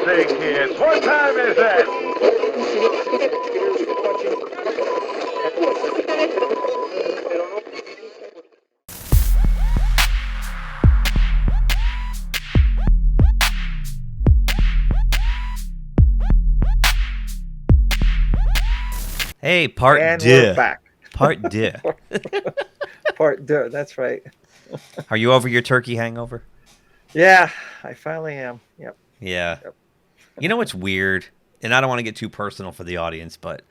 birthday, kids. What time is it? Hey, part And deux. we're back. Part deux. Part deux, that's right. Are you over your turkey hangover? Yeah, I finally am. Yep. Yeah. Yep. You know what's weird? And I don't want to get too personal for the audience, but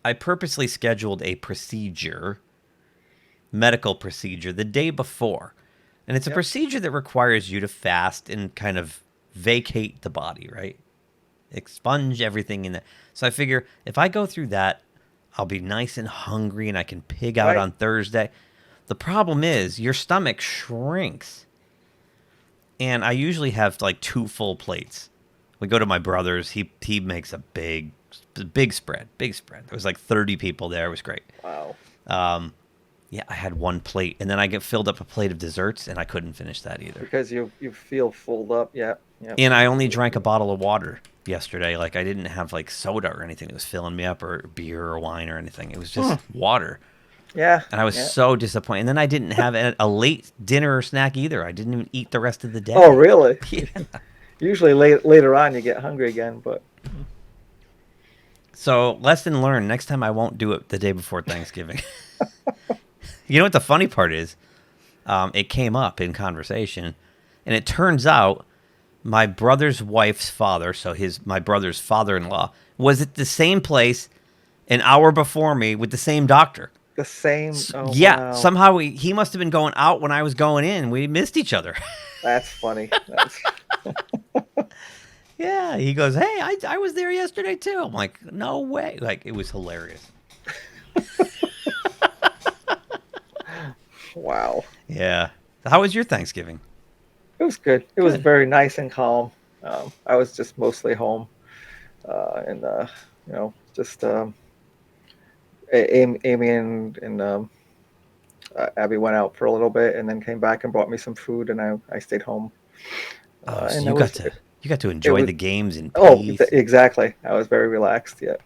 I purposely scheduled a medical procedure, the day before. And it's a procedure that requires you to fast and kind of vacate the body, right? Expunge everything in there. So I figure if I go through that, I'll be nice and hungry and I can pig out on Thursday. The problem is your stomach shrinks. And I usually have like 2 full plates. We go to my brother's. He makes a big spread. Big spread. There was like 30 people there. It was great. Wow. Yeah, I had 1 plate. And then I get filled up a plate of desserts and I couldn't finish that either. Because you feel full up. Yeah. Yep. And I only drank a bottle of water yesterday. Like I didn't have like soda or anything that was filling me up, or beer or wine or anything. It was just water. Yeah. And I was so disappointed. And then I didn't have a late dinner or snack either. I didn't even eat the rest of the day. Oh, really? Yeah. Usually later on you get hungry again, but So lesson learned. Next time I won't do it the day before Thanksgiving. You know what the funny part is? It came up in conversation, and it turns out my brother's wife's father, so my brother's father-in-law, was at the same place an hour before me with the same doctor. the same. Yeah, Wow. somehow he must have been going out when I was going in. We missed each other. That's funny. That's... Yeah, he goes, hey, I was there yesterday too. I'm like, no way. Like, it was hilarious. Wow. Yeah. How was your Thanksgiving? It was good. It was very nice and calm. I was just mostly home, and just Amy and Abby went out for a little bit, and then came back and brought me some food, and I stayed home. So and you got to enjoy the games in Oh, peace. exactly. I was very relaxed. Yeah.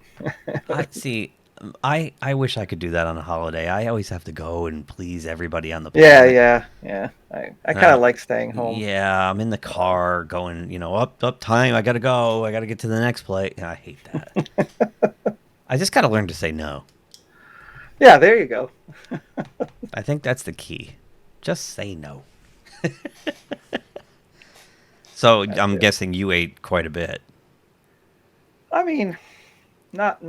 I wish I could do that on a holiday. I always have to go and please everybody on the planet. Yeah. I kind of like staying home. Yeah, I'm in the car going, up time. I got to go. I got to get to the next plate. I hate that. I just got to learn to say no. Yeah, there you go. I think that's the key. Just say no. So I'm guessing you ate quite a bit. I mean, not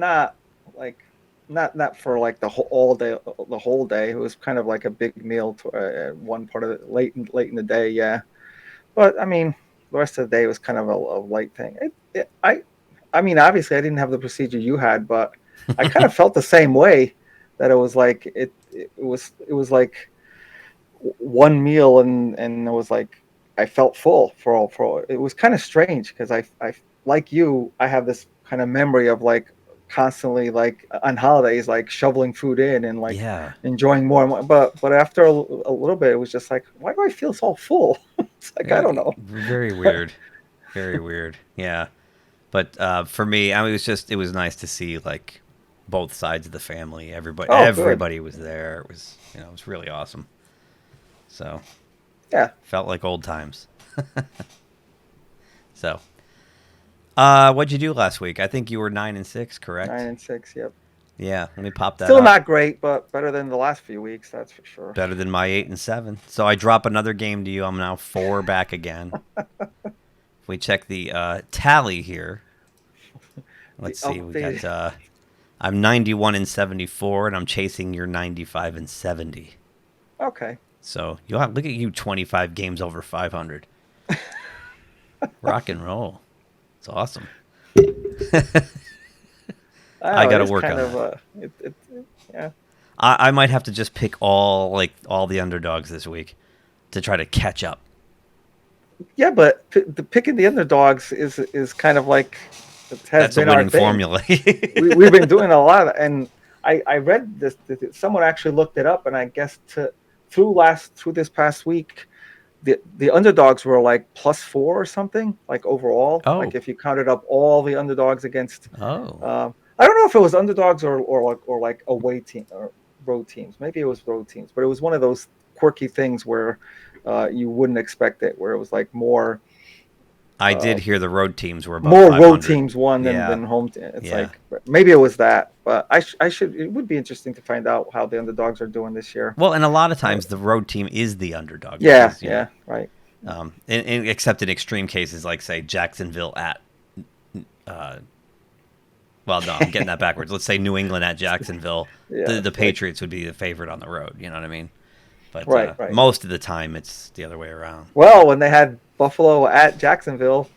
for like the whole day. It was kind of like a big meal to one part of it late in the day. Yeah, but I mean, the rest of the day was kind of a light thing. I mean, obviously, I didn't have the procedure you had, but I kind of felt the same way. That it was like it was like one meal, and it was like I felt full for it was kind of strange because I like you, I have this kind of memory of like constantly like on holidays like shoveling food in and like enjoying more and more, but after a little bit it was just like, why do I feel so full? It's like, I don't know. Very weird. Very weird. Yeah. But for me, I mean, it was nice to see like both sides of the family. Everybody was there. It was, it was really awesome. So yeah, felt like old times. So, what'd you do last week? I think you were 9-6, correct? 9-6, yep. Yeah, let me pop that Still up. Not great, but better than the last few weeks, that's for sure. Better than my 8-7. So I drop another game to you. I'm now 4 back again. If we check the tally here, let's see. We got I'm 91-74, and I'm chasing your 95-70. Okay. So look at you, 25 games over 500. Rock and roll. It's awesome. I got to work on that. Yeah. I might have to just pick all the underdogs this week to try to catch up. Yeah, but the picking the underdogs is kind of like that's been a winning formula. We've been doing a lot, and I read this. Someone actually looked it up, and I guess through this past week, the underdogs were like +4 or something, like overall. Oh. Like if you counted up all the underdogs against. Oh. I don't know if it was underdogs or like away team or road teams. Maybe it was road teams, but it was one of those quirky things where you wouldn't expect it, where it was like more. I did hear the road teams were about More 500. road teams won than home team. It's like maybe it was that, but I should. It would be interesting to find out how the underdogs are doing this year. Well, and a lot of times the road team is the underdog. Yeah, because, right. Except in extreme cases, like say Jacksonville at. Well, no, I'm getting that backwards. Let's say New England at Jacksonville. The Patriots would be the favorite on the road. You know what I mean? But right. Most of the time, it's the other way around. Well, when they had Buffalo at Jacksonville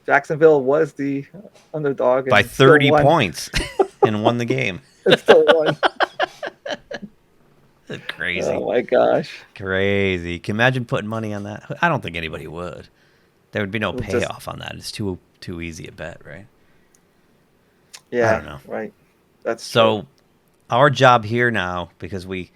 was the underdog by 30 points and won the game. It still won. Crazy. Oh my gosh. Crazy. Can you imagine putting money on that? I don't think anybody would. There would be no payoff on that. It's too easy a bet, right? Yeah. I don't know. Right. That's so. True. Our job here now, because we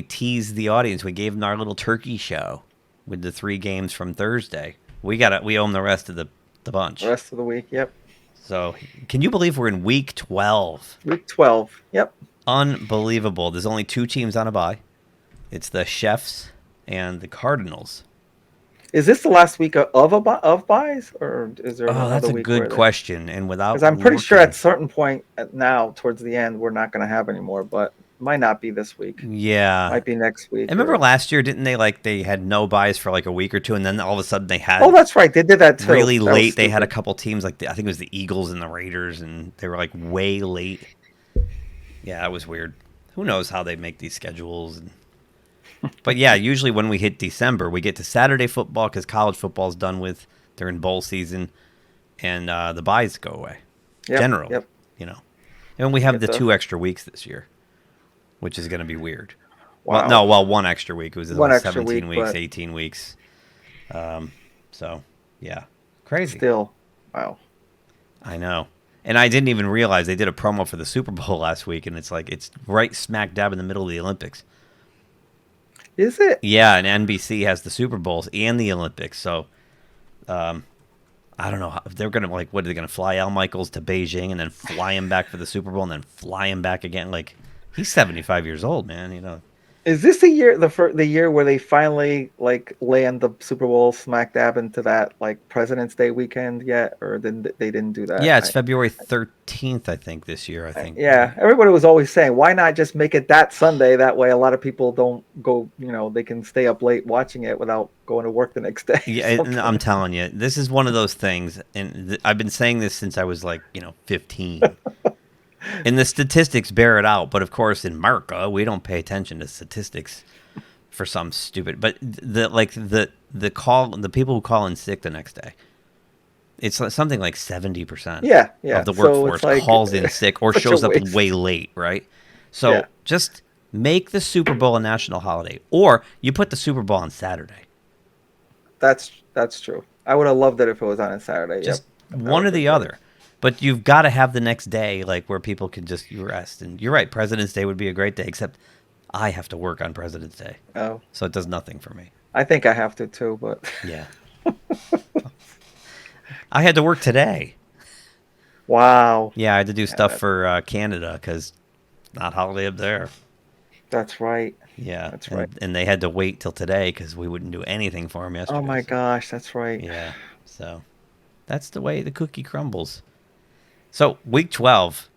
teased the audience, we gave them our little turkey show with the 3 games from Thursday. We owe them the rest of the bunch. The rest of the week, yep. So, can you believe we're in week 12? Week 12, yep. Unbelievable. There's only 2 teams on a bye. It's the Chiefs and the Cardinals. Is this the last week of buys, or is there another that's a week good question. And without, because I'm pretty sure at a certain point now, towards the end, we're not going to have any more, but might not be this week. Yeah, might be next week. I remember last year, didn't they? Like they had no buys for like a week or two, and then all of a sudden they had. Oh, that's right. They did that too. Really late. They had a couple teams like I think it was the Eagles and the Raiders, and they were like way late. Yeah, that was weird. Who knows how they make these schedules? But yeah, usually when we hit December, we get to Saturday football because college football is done with. They're in bowl season, and the buys go away. Generally, you know. And we have the 2 extra weeks this year, which is going to be weird. Wow. Well, no, 1 extra week. It was one 17 week, weeks, 18 weeks. So, yeah. Crazy. Still, wow. I know. And I didn't even realize they did a promo for the Super Bowl last week, and it's like it's right smack dab in the middle of the Olympics. Is it? Yeah, and NBC has the Super Bowls and the Olympics. So, I don't know if they're gonna what are they gonna fly Al Michaels to Beijing and then fly him back for the Super Bowl and then fly him back again? Like he's 75 years old, man. You know. Is this the year where they finally land the Super Bowl smack dab into that President's Day weekend yet, or they didn't do that? Yeah, it's February 13th, I think, this year. I think. Yeah, everybody was always saying, why not just make it that Sunday? That way, a lot of people don't go. They can stay up late watching it without going to work the next day. Yeah, I'm telling you, this is one of those things, and I've been saying this since I was 15. And the statistics bear it out, but of course in America we don't pay attention to statistics for some stupid. But the people who call in sick the next day, it's something like 70% of the workforce calls in sick or shows up way late, right? So just make the Super Bowl a national holiday, or you put the Super Bowl on Saturday. That's true. I would have loved it if it was on a Saturday. Just one or the other. But you've got to have the next day, where people can just rest. And you're right, President's Day would be a great day, except I have to work on President's Day. Oh. So it does nothing for me. I think I have to, too, but... Yeah. I had to work today. Wow. Yeah, I had to do stuff for Canada, because it's not holiday up there. That's right. Yeah. That's right. And they had to wait till today, because we wouldn't do anything for them yesterday. Oh, my gosh, that's right. Yeah. So that's the way the cookie crumbles. So, week 12,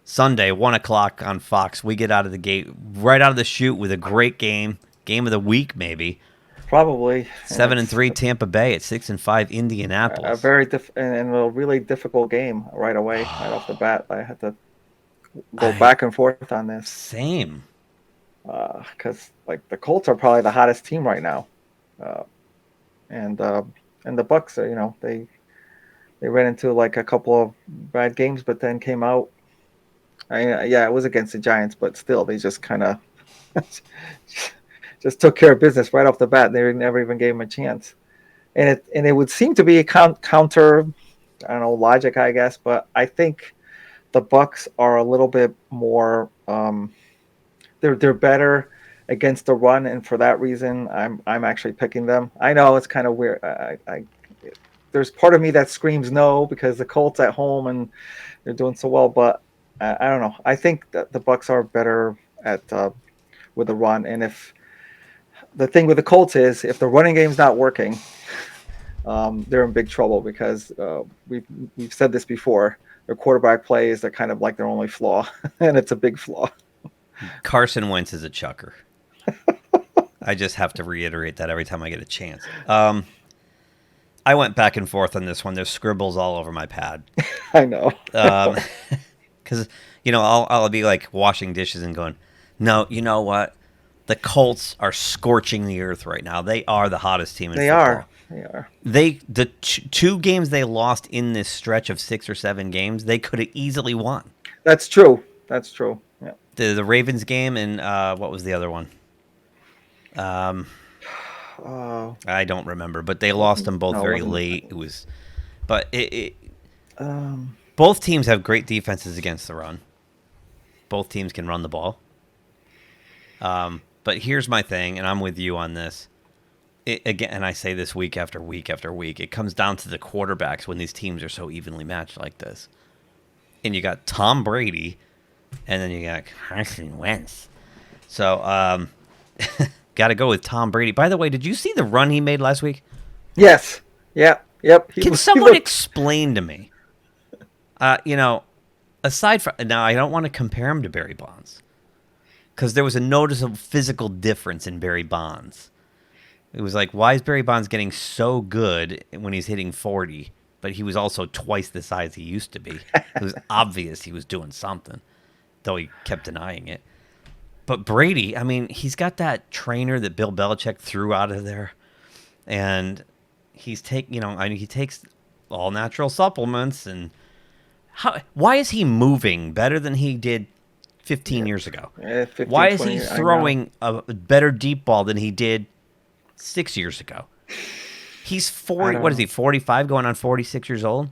Sunday, 1 o'clock on Fox. We get out of the gate, right out of the chute with a great game. Game of the week, maybe. Probably. 7-3 Tampa Bay at 6-5 Indianapolis. A very and a really difficult game right away, right off the bat. I had to go back and forth on this. Same. Because the Colts are probably the hottest team right now, and the Bucks are they ran into a couple of bad games, but then came out. It was against the Giants, but still, they just kind of just took care of business right off the bat. They never even gave them a chance, and it would seem to be a counter, I don't know, logic, I guess. But I think the Bucks are a little bit more. They're better against the run, and for that reason, I'm actually picking them. I know it's kind of weird. There's part of me that screams no because the Colts at home and they're doing so well, but I don't know. I think that the Bucks are better at with the run, and if the thing with the Colts is if the running game's not working, they're in big trouble because we've said this before. Their quarterback play is kind of like their only flaw, and it's a big flaw. Carson Wentz is a chucker. I just have to reiterate that every time I get a chance. I went back and forth on this one. There's scribbles all over my pad. I know. Because, I'll be like washing dishes and going, no, you know what? The Colts are scorching the earth right now. They are the hottest team in football. They are. The two games they lost in this stretch of 6 or 7 games, they could have easily won. That's true. Yeah. The Ravens game and what was the other one? I don't remember, but they lost them both very late. It was, but both teams have great defenses against the run. Both teams can run the ball. But here's my thing, and I'm with you on this. Again, and I say this week after week after week, it comes down to the quarterbacks when these teams are so evenly matched like this. And you got Tom Brady, and then you got Carson Wentz. So, got to go with Tom Brady. By the way, did you see the run he made last week? Yes. Yep. Can someone explain to me? Aside from now, I don't want to compare him to Barry Bonds because there was a noticeable physical difference in Barry Bonds. It was like, why is Barry Bonds getting so good when he's hitting 40, but he was also twice the size he used to be? It was obvious he was doing something, though he kept denying it. But Brady, I mean, he's got that trainer that Bill Belichick threw out of there, and he takes all natural supplements. And why is he moving better than he did 15 years ago? 15, why is 20, he throwing a better deep ball than he did 6 years ago? He's 40. What is he? 45, going on 46 years old.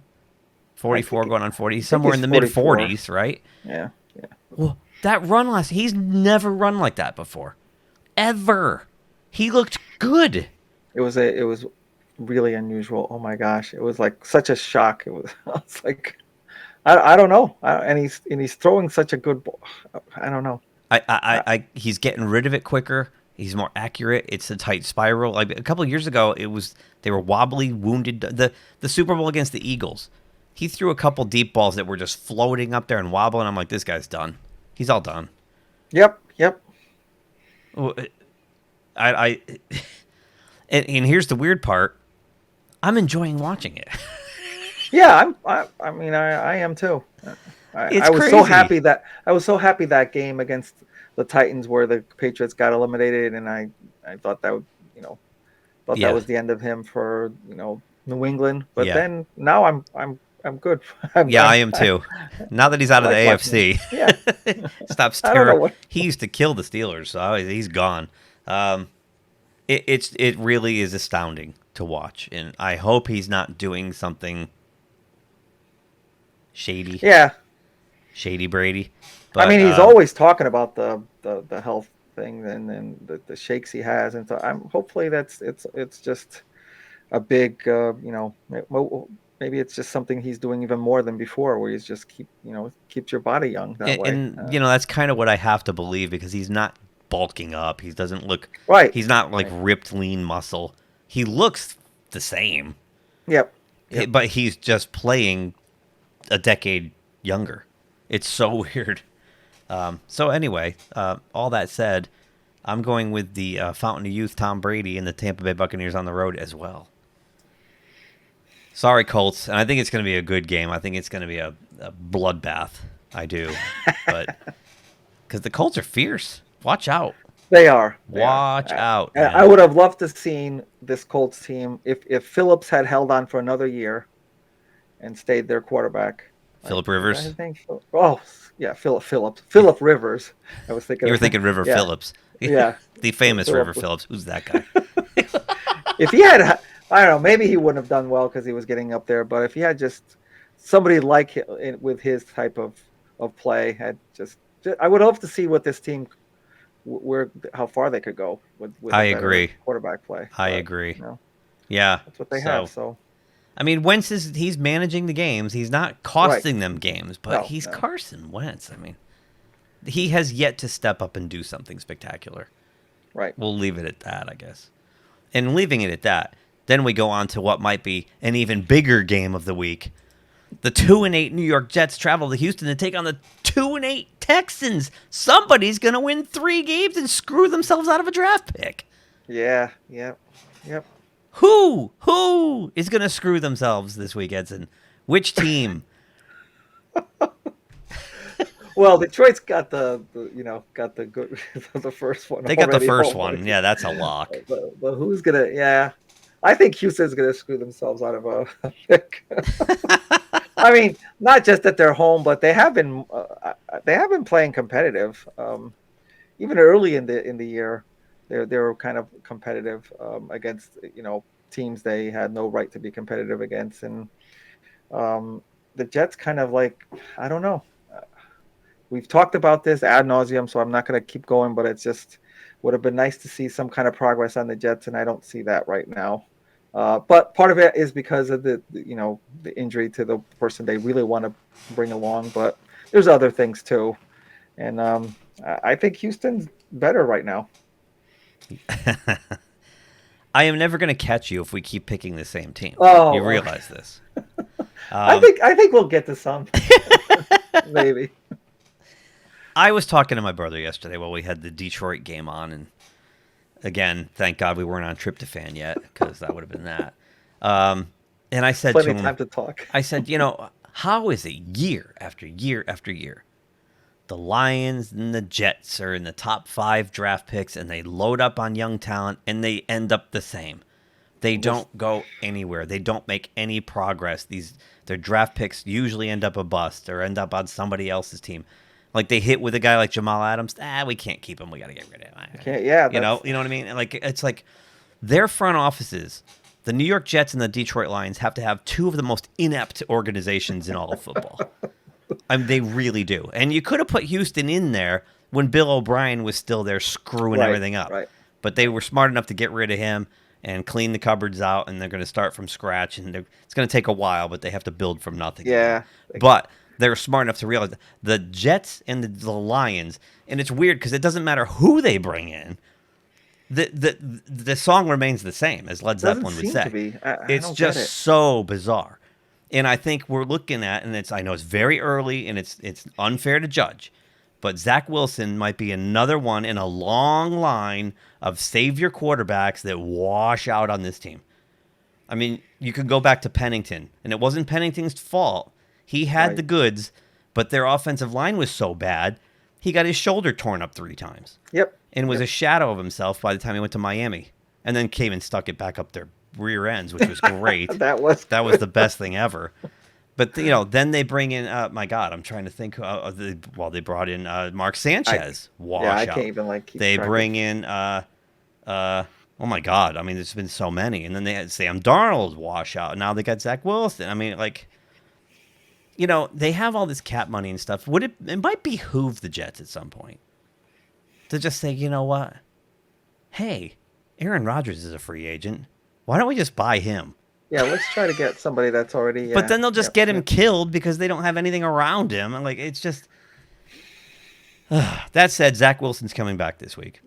44, going on 40. Somewhere in the mid 40s, right? Yeah. Well, that run he's never run like that before, ever. He looked good. It was really unusual. Oh my gosh, it was like such a shock. I was like, I don't know. And he's throwing such a good ball. I don't know. He's getting rid of it quicker. He's more accurate. It's a tight spiral. Like a couple of years ago, they were wobbly, wounded. The Super Bowl against the Eagles, he threw a couple deep balls that were just floating up there and wobbling. I'm like, this guy's done. He's all done. Yep. And here's the weird part. I'm enjoying watching it. Yeah, I am too. I was so happy that game against the Titans where the Patriots got eliminated, and I thought that would, that was the end of him for New England. But then now I'm good. I am too. Now that he's out of the AFC, stops terror. He used to kill the Steelers, so he's gone. It really is astounding to watch, and I hope he's not doing something shady. Yeah, shady Brady. But, I mean, he's always talking about the health thing and the shakes he has, and so hopefully it's just a big maybe it's just something he's doing even more than before, where he's just keeps your body young that way. And that's kind of what I have to believe, because he's not bulking up. He doesn't look right. He's not like ripped, lean muscle. He looks the same. Yep. But he's just playing a decade younger. It's so weird. So anyway, all that said, I'm going with the Fountain of Youth, Tom Brady, and the Tampa Bay Buccaneers on the road as well. Sorry, Colts. And I think it's going to be a good game. I think it's going to be a bloodbath. I do. But because the Colts are fierce. Watch out. They are. Watch out. Man. I would have loved to seen this Colts team if Phillips had held on for another year and stayed their quarterback. Phillip Rivers. His name? Oh, yeah, Phillip Rivers. I was thinking. You were thinking River Phillips. Yeah. The famous River Phillips. Who's that guy? If he had, I don't know, maybe he wouldn't have done well because he was getting up there. But if he had just somebody like him with his type of play, I would love to see what this team how far they could go with I a better agree. quarterback play. I But, agree. You know, Yeah. that's what they have. So I mean, Wentz he's managing the games. He's not costing them games, but he's No. Carson Wentz. I mean, he has yet to step up and do something spectacular. Right. We'll leave it at that, I guess. And leaving it at that, then we go on to what might be an even bigger game of the week. The 2-8 New York Jets travel to Houston to take on the 2-8 Texans. Somebody's going to win 3 games and screw themselves out of a draft pick. Yeah. Yep. Who is going to screw themselves this week, Edson? Which team? Well, Detroit's got the good the first one. They got the first already. one. Yeah, that's a lock. But who's gonna? Yeah, I think Houston's gonna screw themselves out of a pick. I mean, not just that they're home, but they have been playing competitive. Even early in the year, they were kind of competitive against teams they had no right to be competitive against, and the Jets kind of I don't know. We've talked about this ad nauseum, so I'm not going to keep going, but it's just would have been nice to see some kind of progress on the Jets, and I don't see that right now. But part of it is because of the injury to the person they really want to bring along, but there's other things too. And I think Houston's better right now. I am never going to catch you if we keep picking the same team. Oh, you realize this? I think we'll get to some. Maybe. I was talking to my brother yesterday while we had the Detroit game on, and again, thank God we weren't on tryptophan yet, because that would have been that. And I said Plenty to him, time to talk. I said, how is it year after year after year? The Lions and the Jets are in the top 5 draft picks, and they load up on young talent, and they end up the same. They don't go anywhere. They don't make any progress. Their draft picks usually end up a bust or end up on somebody else's team. Like they hit with a guy like Jamal Adams. We can't keep him. We got to get rid of him. Okay, yeah, you know what I mean? It's like their front offices, the New York Jets and the Detroit Lions, have to have 2 of the most inept organizations in all of football. I mean, they really do. And you could have put Houston in there when Bill O'Brien was still there screwing everything up. Right. But they were smart enough to get rid of him and clean the cupboards out, and they're going to start from scratch. And it's going to take a while, but they have to build from nothing. Yeah. But they're smart enough to realize the Jets and the Lions, and it's weird because it doesn't matter who they bring in. The song remains the same, as Led Zeppelin would say. It's just so bizarre. And I think we're looking at, and I know it's very early and it's unfair to judge, but Zach Wilson might be another one in a long line of savior quarterbacks that wash out on this team. I mean, you could go back to Pennington, and it wasn't Pennington's fault. He had the goods, but their offensive line was so bad, he got his shoulder torn up 3 times. Yep. And was a shadow of himself by the time he went to Miami, and then came and stuck it back up their rear ends, which was great. That was the best thing ever. But then they bring in my God, I'm trying to think. They brought in Mark Sanchez. I can't even keep They track bring in oh my God, I mean, there's been so many, and then they had Sam Darnold wash out. Now they got Zach Wilson. I mean, they have all this cap money and stuff. It might behoove the Jets at some point to just say, you know what? Hey, Aaron Rodgers is a free agent. Why don't we just buy him? Yeah, let's try to get somebody that's already. But then they'll just get him killed because they don't have anything around him. And it's just. That said, Zach Wilson's coming back this week.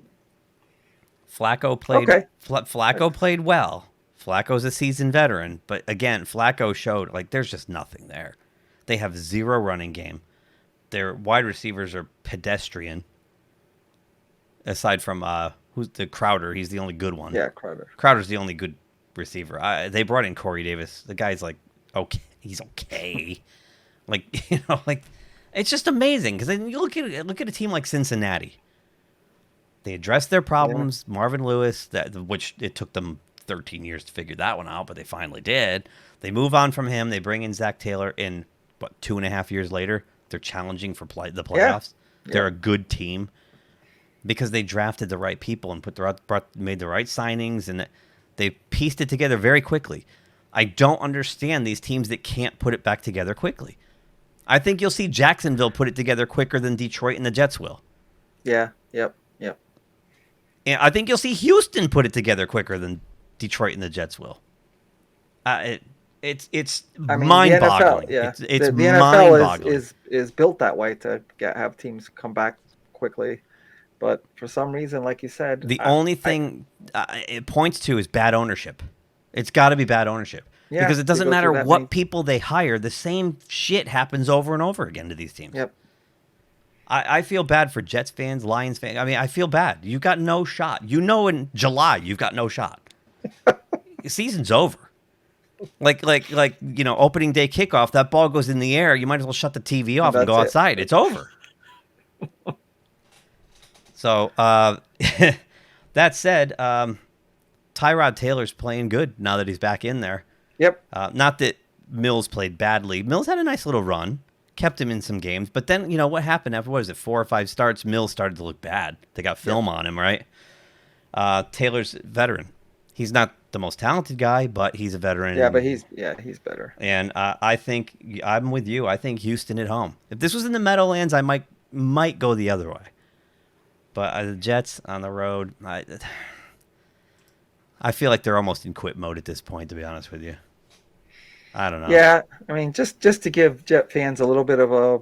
Flacco played. Okay. Flacco played well. Flacco's a seasoned veteran, but again, Flacco showed there's just nothing there. They have 0 running game. Their wide receivers are pedestrian. Aside from who's the Crowder, he's the only good one. Yeah, Crowder. Crowder's the only good receiver. They brought in Corey Davis. The guy's okay. He's okay. It's just amazing because then you look at a team like Cincinnati. They addressed their problems. Yeah. Marvin Lewis, which it took them 13 years to figure that one out, but they finally did. They move on from him. They bring in Zach Taylor. In 2.5 years later, they're challenging for the playoffs. Yeah. They're a good team because they drafted the right people and made the right signings, and they pieced it together very quickly. I don't understand these teams that can't put it back together quickly. I think you'll see Jacksonville put it together quicker than Detroit and the Jets will. Yeah. Yep. And I think you'll see Houston put it together quicker than Detroit and the Jets will. It's I mean, mind-boggling. The NFL, yeah, It's the NFL mind-boggling. is built that way to have teams come back quickly, but for some reason, like you said, The only thing it points to is bad ownership. It's got to be bad ownership yeah, because it they doesn't go matter through that what many- people they hire. The same shit happens over and over again to these teams. Yep. I feel bad for Jets fans, Lions fans. I mean, I feel bad. You got no shot. You know, in July, you've got no shot. The season's over. Like opening day kickoff, that ball goes in the air. You might as well shut the TV off and go That's it. outside. It's over. So, that said, Tyrod Taylor's playing good now that he's back in there. Yep. Not that Mills played badly. Mills had a nice little run, kept him in some games. But then, what happened after, 4 or 5 starts? Mills started to look bad. They got film on him, right? Taylor's a veteran. He's not the most talented guy, but he's a veteran. Yeah, but he's better. And I think I'm with you. I think Houston at home. If this was in the Meadowlands, I might go the other way. But the Jets on the road, I feel like they're almost in quit mode at this point, to be honest with you. I don't know. Yeah, I mean, just to give Jet fans a little bit of a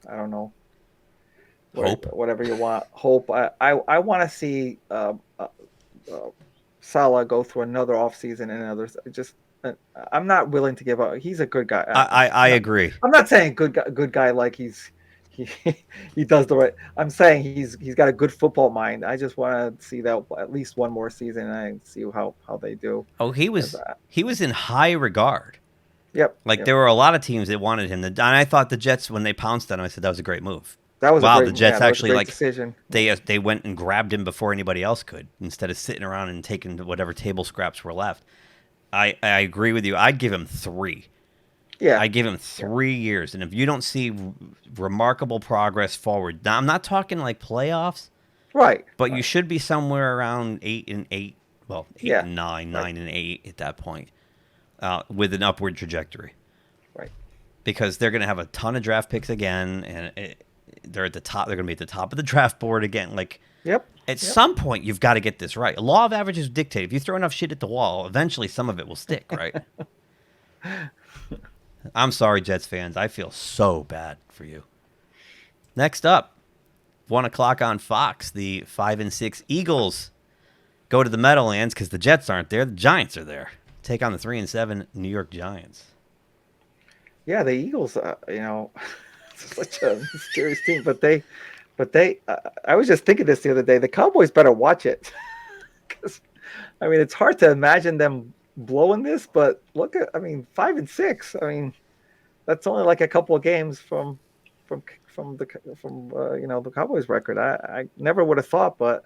I don't know, Hope. whatever you want, hope. I want to see Salah go through another offseason and another. I'm not willing to give up. He's a good guy. I agree. I'm not saying good guy like he does the right. I'm saying he's got a good football mind. I just want to see that at least one more season and see how they do. Oh, he was in high regard. Yep. There were a lot of teams that wanted him. And I thought the Jets, when they pounced on him, I said that was a great move. That was the Jets actually decision. They went and grabbed him before anybody else could, instead of sitting around and taking whatever table scraps were left. I agree with you. I'd give him 3. Yeah, I give him 3 years, and if you don't see remarkable progress forward, now I'm not talking like playoffs, right? But you should be somewhere around 8-8. Well, 8-9, 9-8 at that point, with an upward trajectory, right? Because they're going to have a ton of draft picks again, and they're at the top. They're going to be at the top of the draft board again. At some point, you've got to get this right. A law of averages dictate if you throw enough shit at the wall, eventually some of it will stick, right? I'm sorry, Jets fans. I feel so bad for you. Next up, 1 o'clock on Fox, the 5-6 Eagles go to the Meadowlands because the Jets aren't there. The Giants are there. Take on the 3-7 New York Giants. Yeah, the Eagles, such a mysterious team. But they, I was just thinking this the other day. The Cowboys better watch it. Because, it's hard to imagine them blowing this, but look at 5-6. That's only like a couple of games from the Cowboys record. I never would have thought, but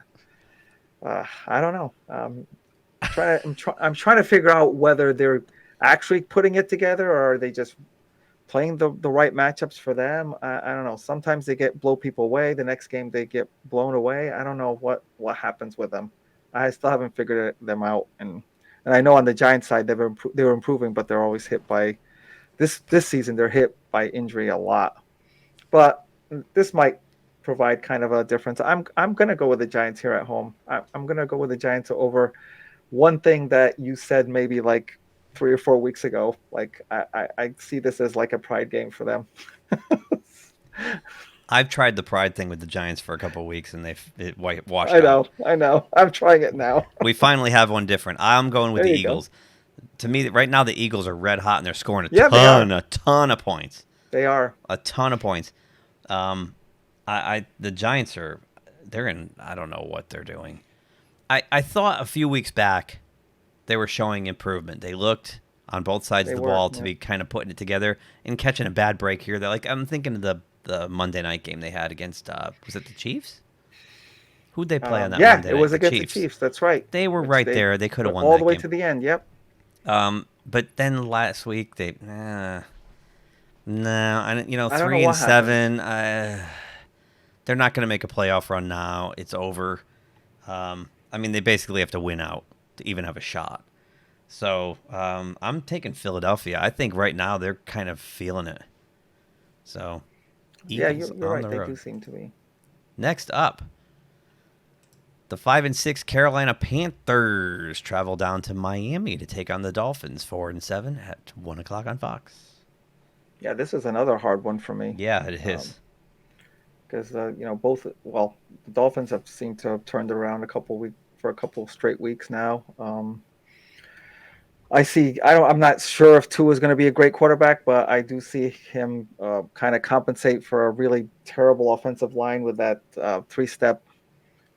I don't know. I'm trying to figure out whether they're actually putting it together or are they just playing the right matchups for them. I don't know. Sometimes they blow people away. The next game they get blown away. I don't know what happens with them. I still haven't figured them out. And I know on the Giants side they were improving, but they're always hit by this season. They're hit by injury a lot, but this might provide kind of a difference. I'm gonna go with the Giants here at home. I'm gonna go with the Giants over. One thing that you said maybe like 3 or 4 weeks ago, like I see this as like a pride game for them. I've tried the pride thing with the Giants for a couple of weeks, and it washed out. I know. I'm trying it now. We finally have one different. I'm going with the Eagles. Go. To me, right now, the Eagles are red hot, and they're scoring a ton of points. They are. A ton of points. The Giants they're in, I don't know what they're doing. I thought a few weeks back they were showing improvement. They looked on both sides of the ball to be kind of putting it together and catching a bad break here. They're like, I'm thinking of the Monday night game they had against, was it the Chiefs? Who'd they play on that Monday night? Yeah, it was against the Chiefs. That's right. They were right there. They could have won all that the way game. To the end. Yep. But then last week they, no, and 3-7. They're not going to make a playoff run now. It's over. They basically have to win out to even have a shot. So I'm taking Philadelphia. I think right now they're kind of feeling it. So Eagles, you're right. They do seem to be. Next up, The 5-6 Carolina Panthers travel down to Miami to take on the Dolphins, 4-7 at 1:00 on Fox. Yeah, this is another hard one for me. Yeah, it is. Because both, well, the Dolphins have seemed to have turned around for a couple straight weeks now. I'm not sure if Tua is going to be a great quarterback, but I do see him kind of compensate for a really terrible offensive line with that 3-step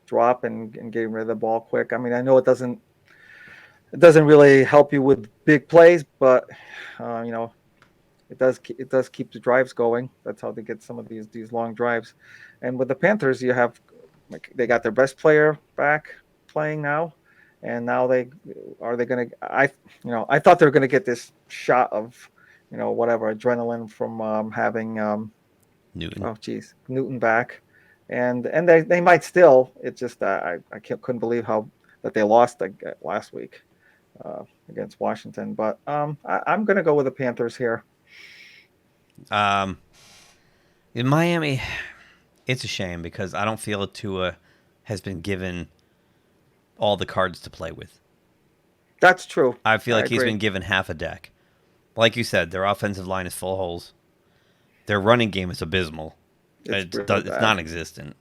drop and getting rid of the ball quick. I mean, I know it doesn't really help you with big plays, but it does keep the drives going. That's how they get some of these long drives. And with the Panthers, they got their best player back playing now. And now I thought they were going to get this shot of, whatever adrenaline from having Newton back, and they might still. It's just I couldn't believe that they lost last week against Washington. But I'm going to go with the Panthers here. In Miami, it's a shame because I don't feel Tua has been given all the cards to play with. That's true. I feel like he's been given half a deck. Like you said, their offensive line is full of holes. Their running game is abysmal. It's non-existent.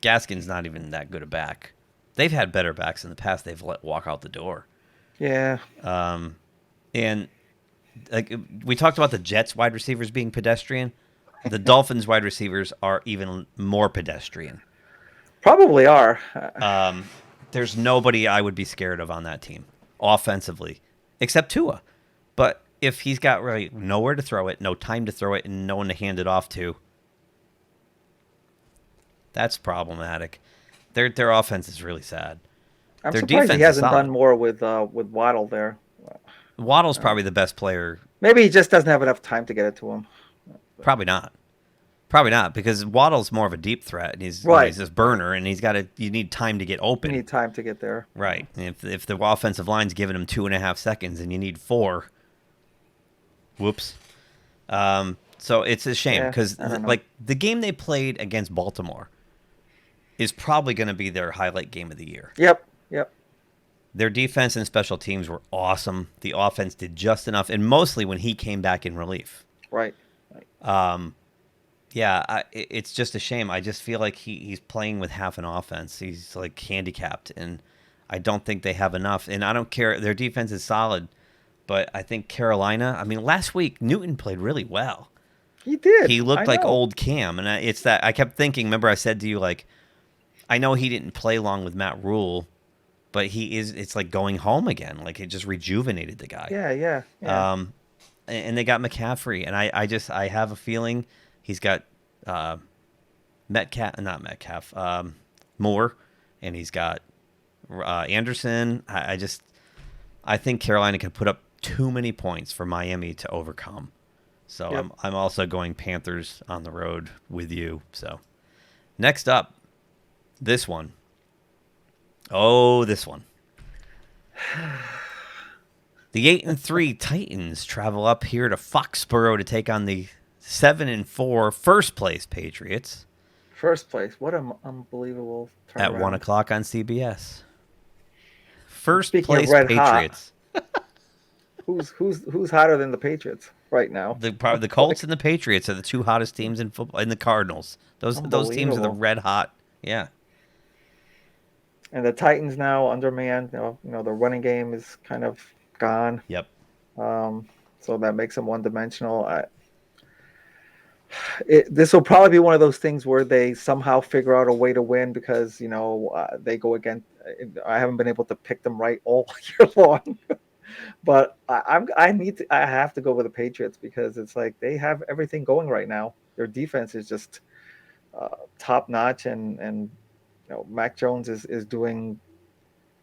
Gaskin's not even that good a back. They've had better backs in the past they've let walk out the door. Yeah. And like we talked about the Jets wide receivers being pedestrian. The Dolphins wide receivers are even more pedestrian. Probably are. There's nobody I would be scared of on that team offensively, except Tua. But if he's got really nowhere to throw it, no time to throw it, and no one to hand it off to, that's problematic. Their offense is really sad. I'm surprised he hasn't done more with Waddle there. Waddle's probably the best player. Maybe he just doesn't have enough time to get it to him. Probably not. Probably not, because Waddle's more of a deep threat, and he's this burner, and you need time to get open. You need time to get there. Right. And if the offensive line's giving him 2.5 seconds and you need 4, whoops. So it's a shame, because the game they played against Baltimore is probably going to be their highlight game of the year. Yep. Their defense and special teams were awesome. The offense did just enough, and mostly when he came back in relief. Right. Yeah, it's just a shame. I just feel like he's playing with half an offense. He's like handicapped, and I don't think they have enough. And I don't care. Their defense is solid, but I think Carolina. I mean, last week Newton played really well. He did. He looked like old Cam, and it's that I kept thinking. Remember, I said to you, like, I know he didn't play long with Matt Rule, but he is. It's like going home again. Like it just rejuvenated the guy. Yeah. And they got McCaffrey, and I have a feeling. He's got Moore, and he's got Anderson. I think Carolina can put up too many points for Miami to overcome. So yep. I'm also going Panthers on the road with you. So next up, this one. Oh, this one. The 8-3 Titans travel up here to Foxborough to take on the 7-4 first place Patriots. First place. What an unbelievable turnaround. At 1:00 on CBS. First Speaking place of red Patriots. Hot, who's hotter than the Patriots right now? The Colts and the Patriots are the two hottest teams in football, and the Cardinals. Those teams are the red hot. Yeah. And the Titans now undermanned. The running game is kind of gone. Yep. So that makes them one-dimensional. This will probably be one of those things where they somehow figure out a way to win because they go against. I haven't been able to pick them right all year long, but I have to go with the Patriots because it's like they have everything going right now. Their defense is just top notch, and Mac Jones is doing.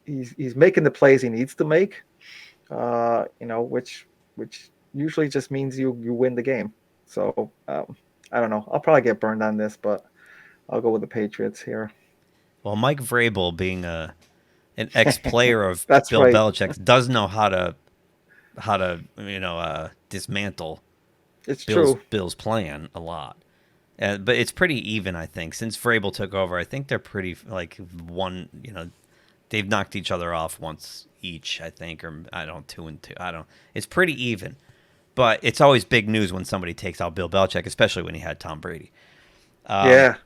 He's making the plays he needs to make, which usually just means you win the game. So I don't know. I'll probably get burned on this, but I'll go with the Patriots here. Well, Mike Vrabel, being an ex-player of Bill Belichick's, does know how to dismantle Bill's plan a lot. But it's pretty even, I think. Since Vrabel took over, I think they're pretty they've knocked each other off once each, I think, or I don't 2-2. I don't. It's pretty even, but it's always big news when somebody takes out Bill Belichick, especially when he had Tom Brady. Yeah.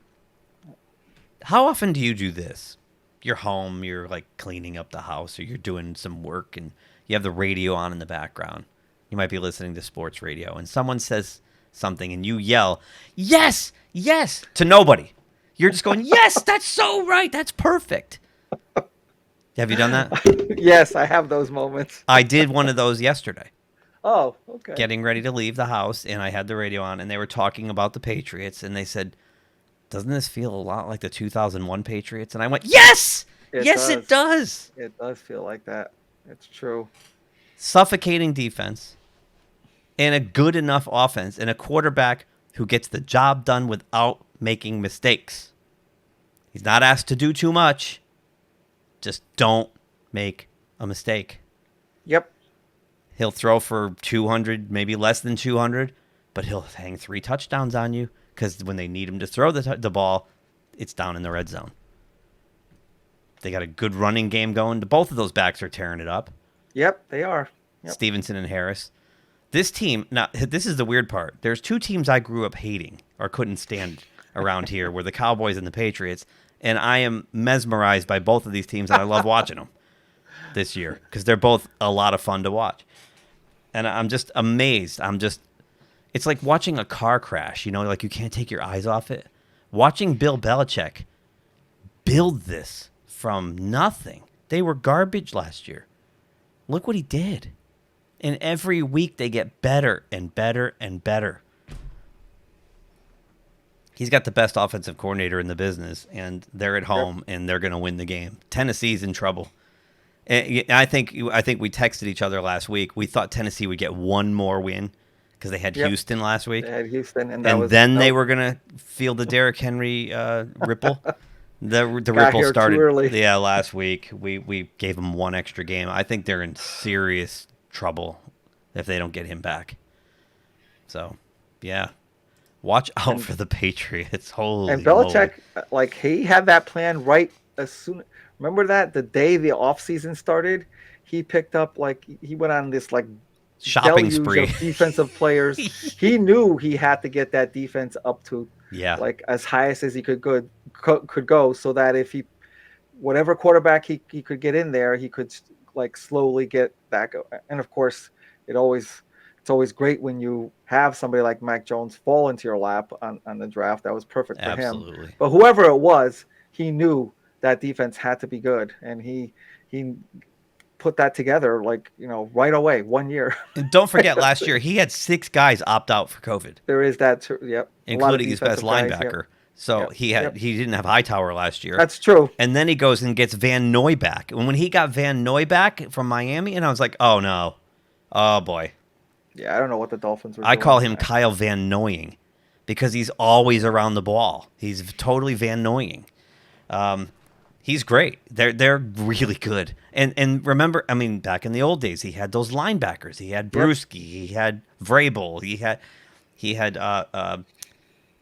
How often do you do this? You're home, you're like cleaning up the house, or you're doing some work, and you have the radio on in the background. You might be listening to sports radio, and someone says something, and you yell, "Yes, yes," to nobody. You're just going, "Yes, that's so right. That's perfect." Have you done that? Yes, I have those moments. I did one of those yesterday. Oh, okay. Getting ready to leave the house, and I had the radio on, and they were talking about the Patriots, and they said, "Doesn't this feel a lot like the 2001 Patriots?" And I went, "Yes! Yes, it does." It does feel like that. It's true. Suffocating defense and a good enough offense and a quarterback who gets the job done without making mistakes. He's not asked to do too much. Just don't make a mistake. Yep. He'll throw for 200, maybe less than 200, but he'll hang 3 touchdowns on you because when they need him to throw the ball, it's down in the red zone. They got a good running game going. Both of those backs are tearing it up. Yep, they are. Yep. Stevenson and Harris. This team, now, this is the weird part. There's 2 teams I grew up hating or couldn't stand around here were the Cowboys and the Patriots, and I am mesmerized by both of these teams, and I love watching them this year because they're both a lot of fun to watch. And I'm just amazed. It's like watching a car crash, like you can't take your eyes off it. Watching Bill Belichick build this from nothing. They were garbage last year. Look what he did. And every week they get better and better and better. He's got the best offensive coordinator in the business, and they're at home, and they're going to win the game. Tennessee's in trouble. And I think we texted each other last week. We thought Tennessee would get one more win because they had Houston last week. They had Houston, and they were going to feel the Derrick Henry ripple. The ripple started last week. We gave them one extra game. I think they're in serious trouble if they don't get him back. So, yeah. Watch out for the Patriots. Holy And Belichick, moly. He had that plan right as soon. Remember that the day the offseason started, he picked up he went on this shopping spree of defensive players. He knew he had to get that defense up to as highest as he could go, so that if whatever quarterback he could get in there, he could slowly get that go. And of course, it's always great when you have somebody like Mac Jones fall into your lap on the draft. That was perfect for him. But whoever it was, he knew that defense had to be good, and he put that together right away, 1 year. And don't forget, last year he had 6 guys opt out for COVID. There is that too. Yep, including his best linebacker. So he didn't have Hightower last year. That's true. And then he goes and gets Van Noy back. And when he got Van Noy back from Miami, and I was like, oh no, oh boy. Yeah, I don't know what the Dolphins were doing. I call him Kyle Van Noying because he's always around the ball. He's totally Van Noying. He's great. They're really good. And remember, back in the old days, he had those linebackers. He had Brewski. He had Vrabel. He had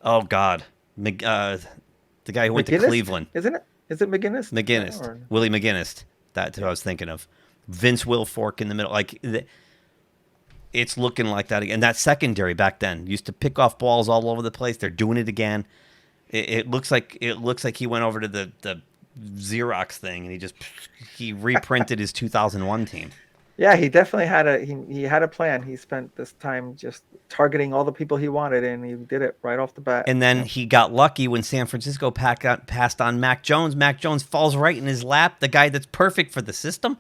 oh God, the guy who went to Cleveland. Isn't it? Is it McGinnis? McGinnis. Willie McGinnis. That's who I was thinking of. Vince Wilfork in the middle. It's looking like that again. And that secondary back then used to pick off balls all over the place. They're doing it again. It looks like he went over to the Xerox thing and he reprinted his 2001 team. Yeah, he definitely had a plan. He spent this time just targeting all the people he wanted, and he did it right off the bat. And then he got lucky when San Francisco passed on Mac Jones. Mac Jones falls right in his lap, the guy that's perfect for the system.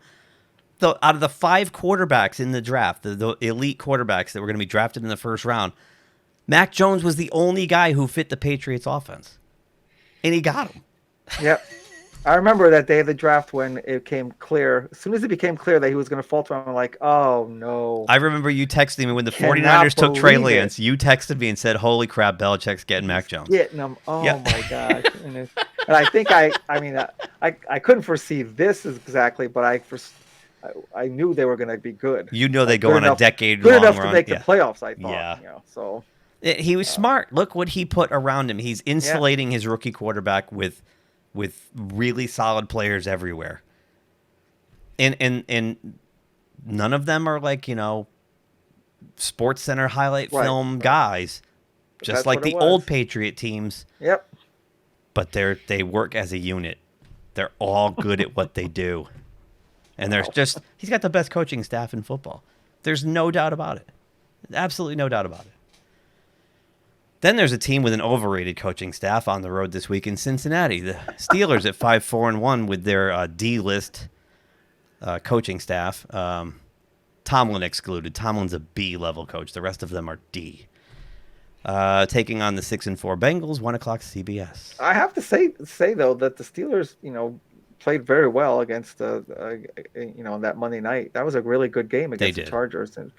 Out of the 5 quarterbacks in the draft, the elite quarterbacks that were going to be drafted in the first round, Mac Jones was the only guy who fit the Patriots offense. And he got him. Yep. I remember that day of the draft when it became clear. As soon as it became clear that he was going to falter, I'm like, oh, no. I remember you texting me when the 49ers took Trey Lance. You texted me and said, holy crap, Belichick's getting Mac Jones. Getting him. Oh, my gosh. And I think I couldn't foresee this exactly, but I knew they were going to be good. They go on a decade-long run. Good enough run. to make the playoffs, I thought. Yeah. So He was smart. Look what he put around him. He's insulating his rookie quarterback with really solid players everywhere. And none of them are like, Sports Center highlight film guys, just That's like what it the was. old Patriot teams. Yep. But they work as a unit. They're all good at what they do. And he's got the best coaching staff in football. There's no doubt about it. Absolutely no doubt about it. Then there's a team with an overrated coaching staff on the road this week in Cincinnati. The Steelers at 5-4-1 with their D-list coaching staff. Tomlin excluded. Tomlin's a B-level coach. The rest of them are D. Taking on the 6-4 Bengals, 1:00 CBS. I have to say though that the Steelers, played very well against that Monday night. That was a really good game against the Chargers, and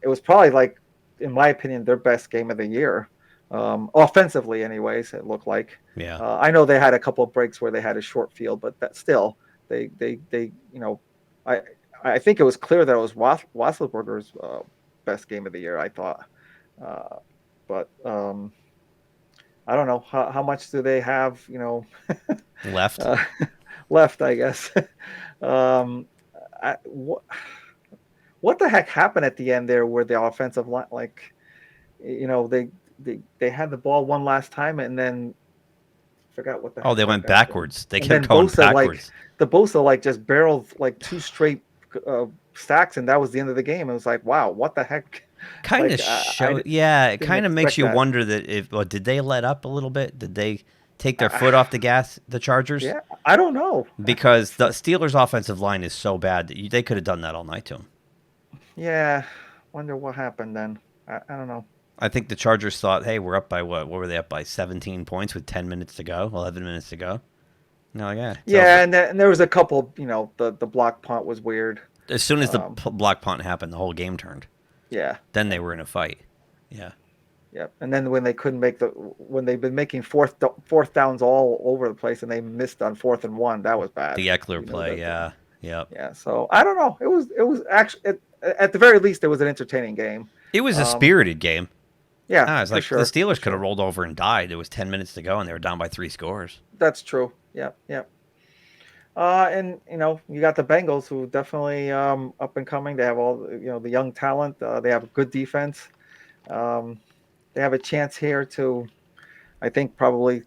it was probably like, in my opinion, their best game of the year, offensively. Anyways, it looked like. Yeah. I know they had a couple of breaks where they had a short field, but that still, I think it was clear that it was Wasselberger's best game of the year, I thought. But I don't know how much do they have, left. Left, I guess. What the heck happened at the end there, where the offensive line, they had the ball one last time and then forgot what the heck. Oh, they went backwards. They and kept then going Bosa, backwards. The Bosa just barreled two straight sacks, and that was the end of the game. It was like, wow, what the heck? Kind of it kind of makes you wonder that did they let up a little bit? Did they take their foot off the gas, the Chargers? Yeah, I don't know. Because the Steelers' offensive line is so bad that they could have done that all night to them. Yeah, wonder what happened then. I don't know. I think the Chargers thought, hey, we're up by what? What were they up by? 17 points with 10 minutes to go, 11 minutes to go? No, yeah, and there was a couple, the block punt was weird. As soon as the block punt happened, the whole game turned. Yeah. Then they were in a fight. Yeah. Yep. And then when they couldn't when they've been making fourth downs all over the place and they missed on 4th and 1, that was bad. The Eckler play, yeah. Yep. Yeah. So I don't know. It was actually at the very least it was an entertaining game. It was a spirited game. Yeah. It's like sure. the Steelers could have rolled over and died. It was 10 minutes to go and they were down by 3 scores. That's true. Yep. Yep. And you got the Bengals, who definitely up and coming. They have all the young talent. They have a good defense. They have a chance here to, I think probably,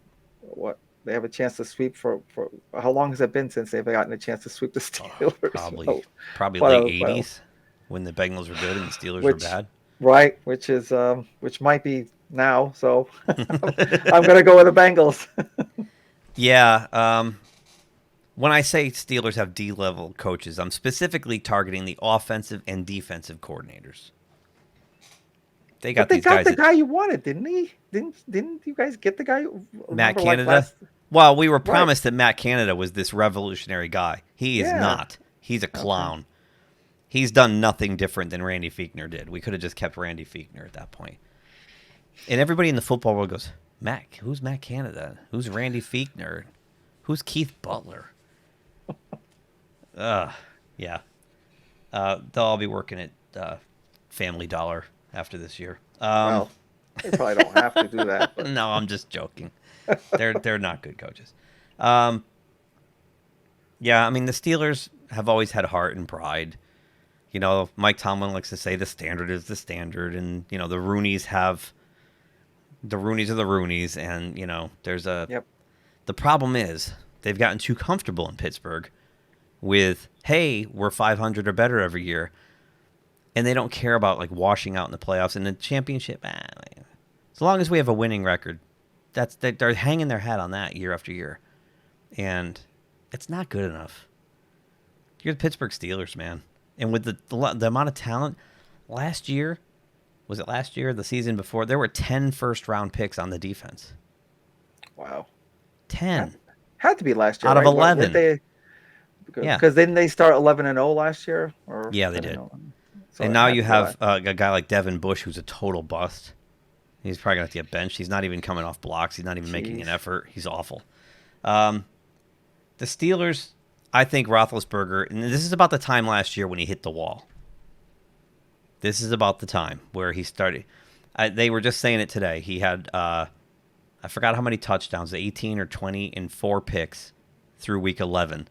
they have a chance to sweep for how long has it been since they've gotten a chance to sweep the Steelers? Probably late 80s when the Bengals were good and the Steelers were bad. Right, which might be now. So I'm gonna go with the Bengals. Yeah. When I say Steelers have D-level coaches, I'm specifically targeting the offensive and defensive coordinators. They got these guys. The guy you wanted, didn't he? Didn't you guys get the guy? Matt Canada? Well, we were promised that Matt Canada was this revolutionary guy. He is not. He's a clown. Okay. He's done nothing different than Randy Fichtner did. We could have just kept Randy Fichtner at that point. And everybody in the football world goes, who's Matt Canada? Who's Randy Fichtner? Who's Keith Butler? Yeah. They'll all be working at Family Dollar after this year. Well, they probably don't have to do that. But. No, I'm just joking. They're not good coaches. Yeah, I mean, the Steelers have always had heart and pride. Mike Tomlin likes to say the standard is the standard, and the Rooneys are the Rooneys, and there's a. Yep. The problem is they've gotten too comfortable in Pittsburgh with, hey, we're 500 or better every year, and they don't care about washing out in the playoffs and the championship. As long as we have a winning record, they're hanging their hat on that year after year, and it's not good enough. You're the Pittsburgh Steelers, man. And with the amount of talent, last year, the season before, there were 10 first-round picks on the defense. Wow. 10. Had to be last year, out of 11. Because didn't they start 11-0 last year? Yeah, they did. So and now you have a guy like Devin Bush, who's a total bust. He's probably going to have to get benched. He's not even coming off blocks. He's not even making an effort. He's awful. The Steelers... I think Roethlisberger, and this is about the time last year when he hit the wall. This is about the time where he started. They were just saying it today. He had, I forgot how many touchdowns, 18 or 20 in 4 picks through week 11.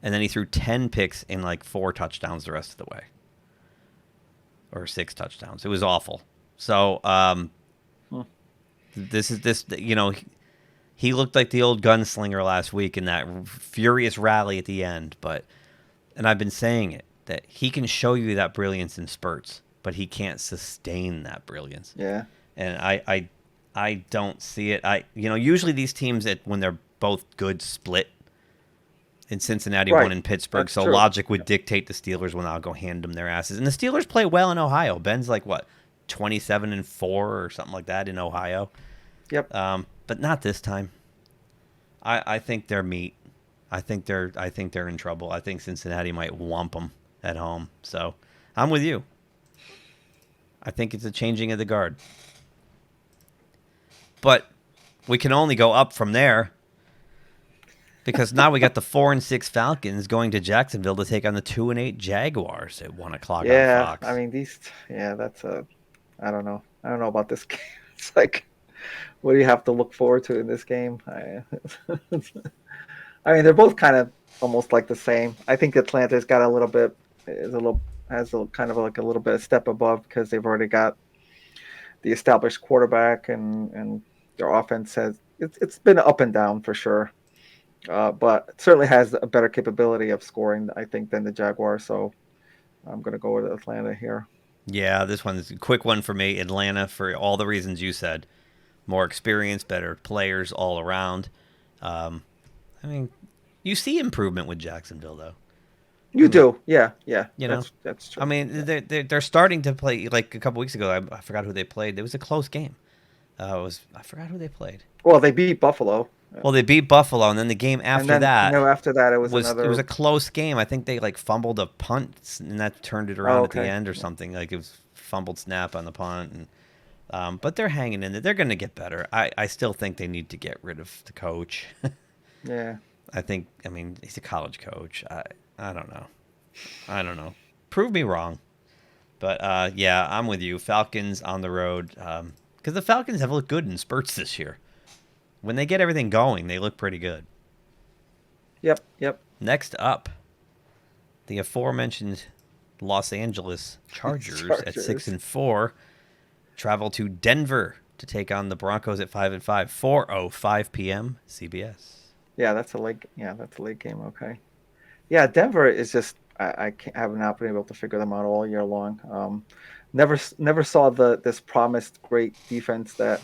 And then he threw 10 picks in like 4 touchdowns the rest of the way. Or 6 touchdowns. It was awful. So, he looked like the old gunslinger last week in that furious rally at the end. And I've been saying it, that he can show you that brilliance in spurts, but he can't sustain that brilliance. Yeah. And I don't see it. Usually these teams, when they're both good, split. In Cincinnati, Right. one in Pittsburgh. That's So true. logic would dictate the Steelers when I'll go hand them their asses. And the Steelers play well in Ohio. Ben's like, what, 27-4 or something like that in Ohio? Yep. But not this time. I think they're meat. I think they're in trouble. I think Cincinnati might whomp them at home. So I'm with you. I think it's a changing of the guard. But we can only go up from there. Because now we got the 4-6 Falcons going to Jacksonville to take on the 2-8 Jaguars at 1:00 on Fox. I mean that's I don't know. I don't know about this game. It's like, what do you have to look forward to in this game? I mean, they're both kind of almost like the same. I think Atlanta's got a little bit kind of like a little bit of step above because they've already got the established quarterback and their offense it's been up and down for sure. But it certainly has a better capability of scoring, I think, than the Jaguars. So I'm going to go with Atlanta here. Yeah, this one's a quick one for me. Atlanta, for all the reasons you said. More experience, better players all around. I mean, you see improvement with Jacksonville, though. You do, yeah. That's true. I mean, they're starting to play. Like a couple weeks ago, I forgot who they played. It was a close game. I forgot who they played. Well, they beat Buffalo. Well, they beat Buffalo, and then the game after that. No, after that, it was another. It was a close game. I think they fumbled a punt, and that turned it around at the end or something. Like it was fumbled snap on the punt, and but they're hanging in there. They're going to get better. I still think they need to get rid of the coach. Yeah. I mean, he's a college coach. I don't know. Prove me wrong. But yeah, I'm with you. Falcons on the road, because the Falcons have looked good in spurts this year. When they get everything going, they look pretty good. Yep. Next up, the aforementioned Los Angeles Chargers. At 6-4 travel to Denver to take on the Broncos at 5-5. 4:05 p.m. CBS. Yeah, that's a late game. Okay. Yeah, Denver is just I have not been able to figure them out all year long. Never saw this promised great defense that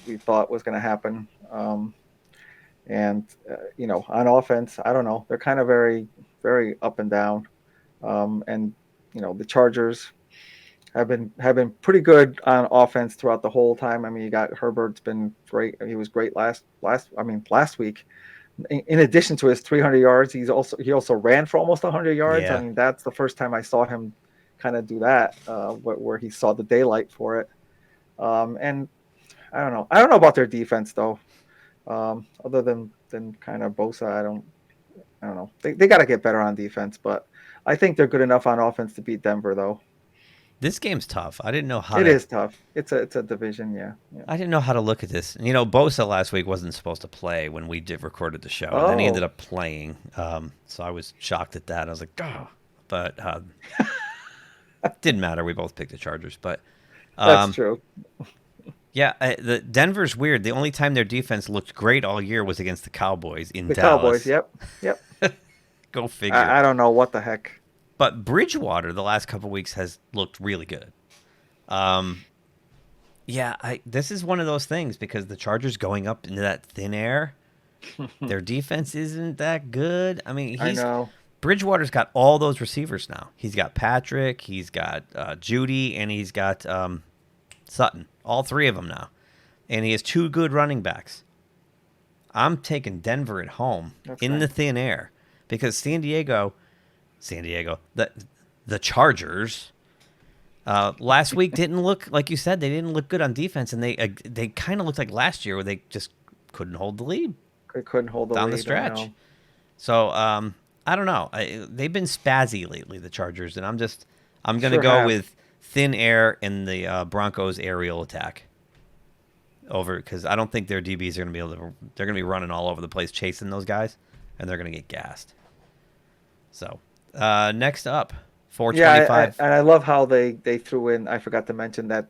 we thought was going to happen. And on offense, I don't know. They're kind of very, very up and down. And the Chargers have been pretty good on offense throughout the whole time. I mean, you got Herbert's been great. He was great last week. In addition to his 300 yards, he also ran for almost 100 yards. Yeah. I mean, that's the first time I saw him kind of do that, where he saw the daylight for it. And I don't know. I don't know about their defense though. Other than kind of Bosa, I don't know. They got to get better on defense, but I think they're good enough on offense to beat Denver though. This game's tough. I didn't know how. It is tough. It's a division, yeah. I didn't know how to look at this. Bosa last week wasn't supposed to play when we recorded the show, and then he ended up playing. So I was shocked at that. I was like, oh, but didn't matter. We both picked the Chargers, but that's true. Yeah, the Denver's weird. The only time their defense looked great all year was against the Cowboys in Dallas. Cowboys, yep. Go figure. I don't know what the heck. But Bridgewater the last couple weeks has looked really good. This is one of those things because the Chargers going up into that thin air, their defense isn't that good. I mean, I know. Bridgewater's got all those receivers now. He's got Patrick, he's got Judy, and he's got Sutton. All 3 of them now. And he has 2 good running backs. I'm taking Denver at home in the thin air because San Diego, the Chargers, last week didn't look, like you said, they didn't look good on defense, and they kind of looked like last year where they just couldn't hold the lead. They couldn't hold the lead down lead, the stretch. So I don't know. They've been spazzy lately, the Chargers, and I'm going to go with thin air in the Broncos aerial attack. Because I don't think their DBs are going to be able to. They're going to be running all over the place chasing those guys, and they're going to get gassed. So next up, 425. Yeah, and I love how they threw in. I forgot to mention that.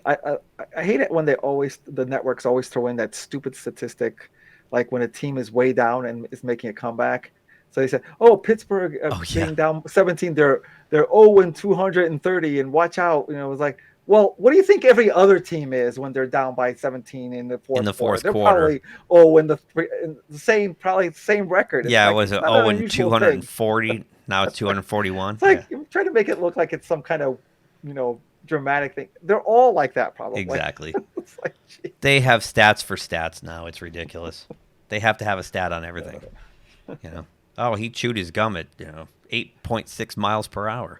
I hate it when the networks always throw in that stupid statistic, like when a team is way down and is making a comeback. So they said, "Oh, Pittsburgh being down 17, they're 0 and 230, and watch out." It was like, well, what do you think every other team is when they're down by 17 in the fourth quarter? They're probably probably the same record. Yeah, it was 0 and 240. Now it's 241. It's like you're trying to make it look like it's some kind of, dramatic thing. They're all like that, probably. Exactly. It's like, they have stats for stats now. It's ridiculous. They have to have a stat on everything. Oh, he chewed his gum at 8.6 miles per hour.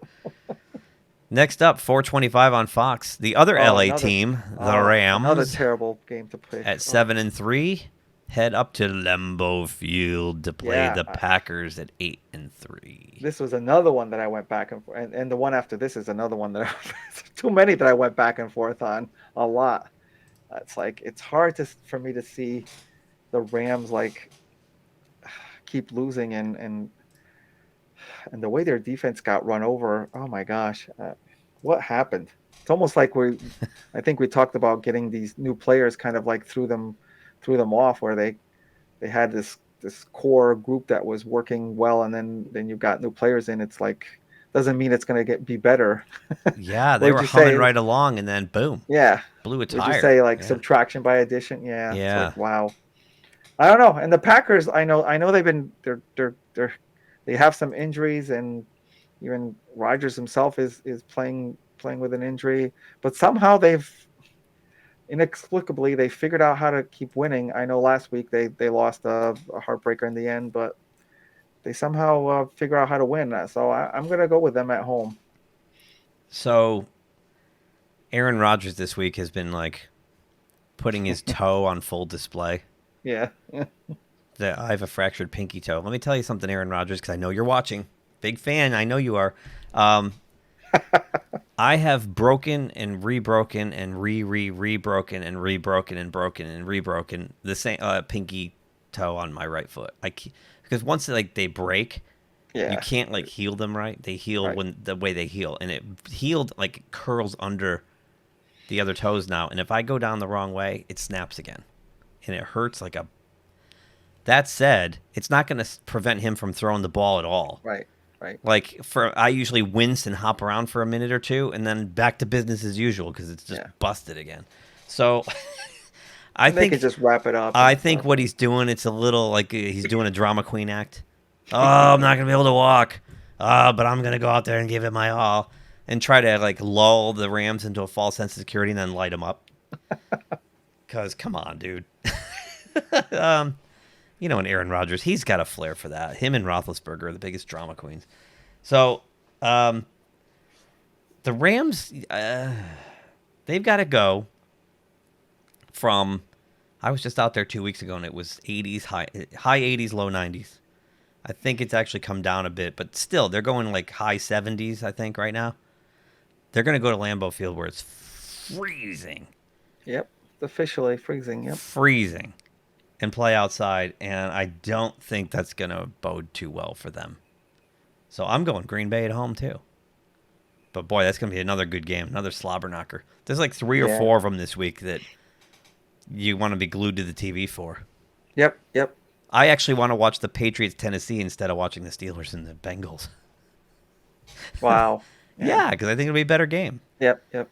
Next up, 425 on Fox. The other LA team, the Rams. Another terrible game to play. At 7-3, head up to Lambeau Field to play the Packers at 8-3. This was another one that I went back and forth, and the one after this is another one that too many that I went back and forth on a lot. It's like it's hard for me to see the Rams keep losing and the way their defense got run over. Oh my gosh, what happened? It's almost like I think we talked about getting these new players kind of like threw them off, where they had this core group that was working well, and then you've got new players in. It's like doesn't mean it's going to be better. Yeah, they were humming right along, and then boom. Yeah, blew a tire. Would you say subtraction by addition? Yeah. Yeah. It's like, wow. I don't know. And the Packers, I know they've been they have some injuries, and even Rodgers himself is playing with an injury, but somehow inexplicably they figured out how to keep winning. I know last week they lost a heartbreaker in the end, but they somehow figure out how to win. So I'm going to go with them at home. So Aaron Rodgers this week has been putting his toe on full display. Yeah. I have a fractured pinky toe. Let me tell you something, Aaron Rodgers, because I know you're watching. Big fan. I know you are. I have broken and rebroken and rebroken and rebroken and broken and rebroken the same pinky toe on my right foot. Because once they break, you can't heal them right. They heal when the way they heal, and it healed it curls under the other toes now. And if I go down the wrong way, it snaps again, and it hurts like a. That said, it's not going to prevent him from throwing the ball at all. Right. I usually wince and hop around for a minute or two, and then back to business as usual because it's just busted again. So I think they could just wrap it up. I think what he's doing, it's a little like he's doing a drama queen act. Oh, I'm not gonna be able to walk, but I'm gonna go out there and give it my all, and try to lull the Rams into a false sense of security, and then light them up. Because come on, dude. And Aaron Rodgers, he's got a flair for that. Him and Roethlisberger are the biggest drama queens. So, the Rams, they've got to go from. I was just out there 2 weeks ago, and it was 80s, high 80s, low 90s. I think it's actually come down a bit, but still, they're going high 70s, I think, right now. They're going to go to Lambeau Field where it's freezing. Yep, officially freezing, yep. Freezing. And play outside, and I don't think that's going to bode too well for them. So I'm going Green Bay at home, too. But, boy, that's going to be another good game, another slobber knocker. There's 3 or 4 of them this week that you want to be glued to the TV for. Yep. I actually want to watch the Patriots-Tennessee instead of watching the Steelers and the Bengals. Wow. Yeah, because I think it'll be a better game. Yep.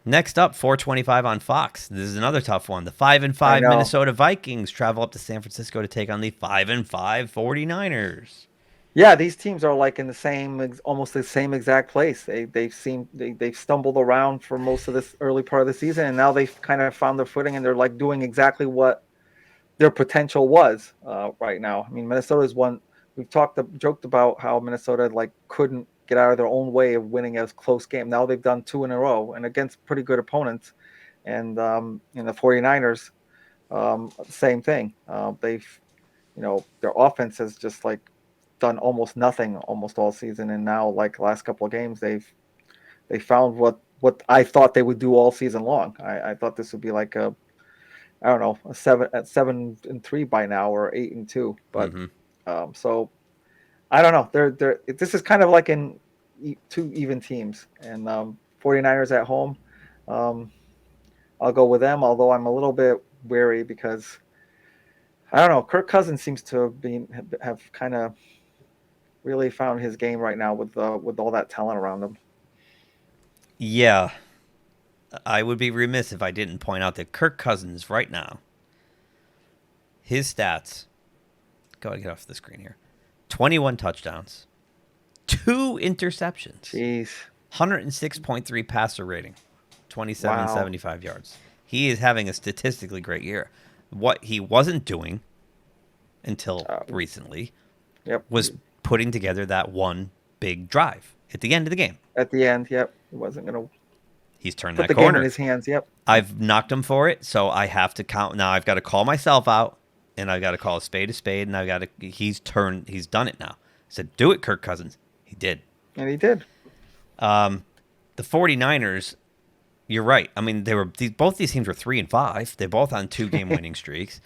Next up, 425 on Fox. This is another tough one. The 5-5 Minnesota Vikings travel up to San Francisco to take on the 5-5 49ers. Yeah, these teams are in almost the same exact place. They've stumbled around for most of this early part of the season, and now they've kind of found their footing, and they're doing exactly what their potential was right now. I mean, Minnesota's one. We've joked about how Minnesota couldn't get out of their own way of winning a close game. Now they've done 2 in a row, and against pretty good opponents. And in the 49ers, same thing. They've, their offense has just done almost nothing almost all season, and now last couple of games they've they found what I thought they would do all season long. I thought this would be like a, I don't know, a 7-3 by now, or 8-2. But so I don't know. This is kind of like in two even teams, and 49ers at home. I'll go with them, although I'm a little bit wary because I don't know. Kirk Cousins seems to have kind of really found his game right now with all that talent around him. Yeah. I would be remiss if I didn't point out that Kirk Cousins right now, his stats, go ahead and get off the screen here, 21 touchdowns, 2 interceptions, Jeez, 106.3 passer rating, 27.75 yards. He is having a statistically great year. What he wasn't doing until recently was putting together that one big drive at the end of the game. At the end, yep. He wasn't going to He's turned put that the corner game in his hands, yep. I've knocked him for it, so I have to count. Now I've got to call myself out, and I've got to call a spade, and I've got to. He's done it now. I said, do it, Kirk Cousins. He did. And he did. The 49ers, you're right. I mean, both these teams were 3-5. They're both on 2-game winning streaks.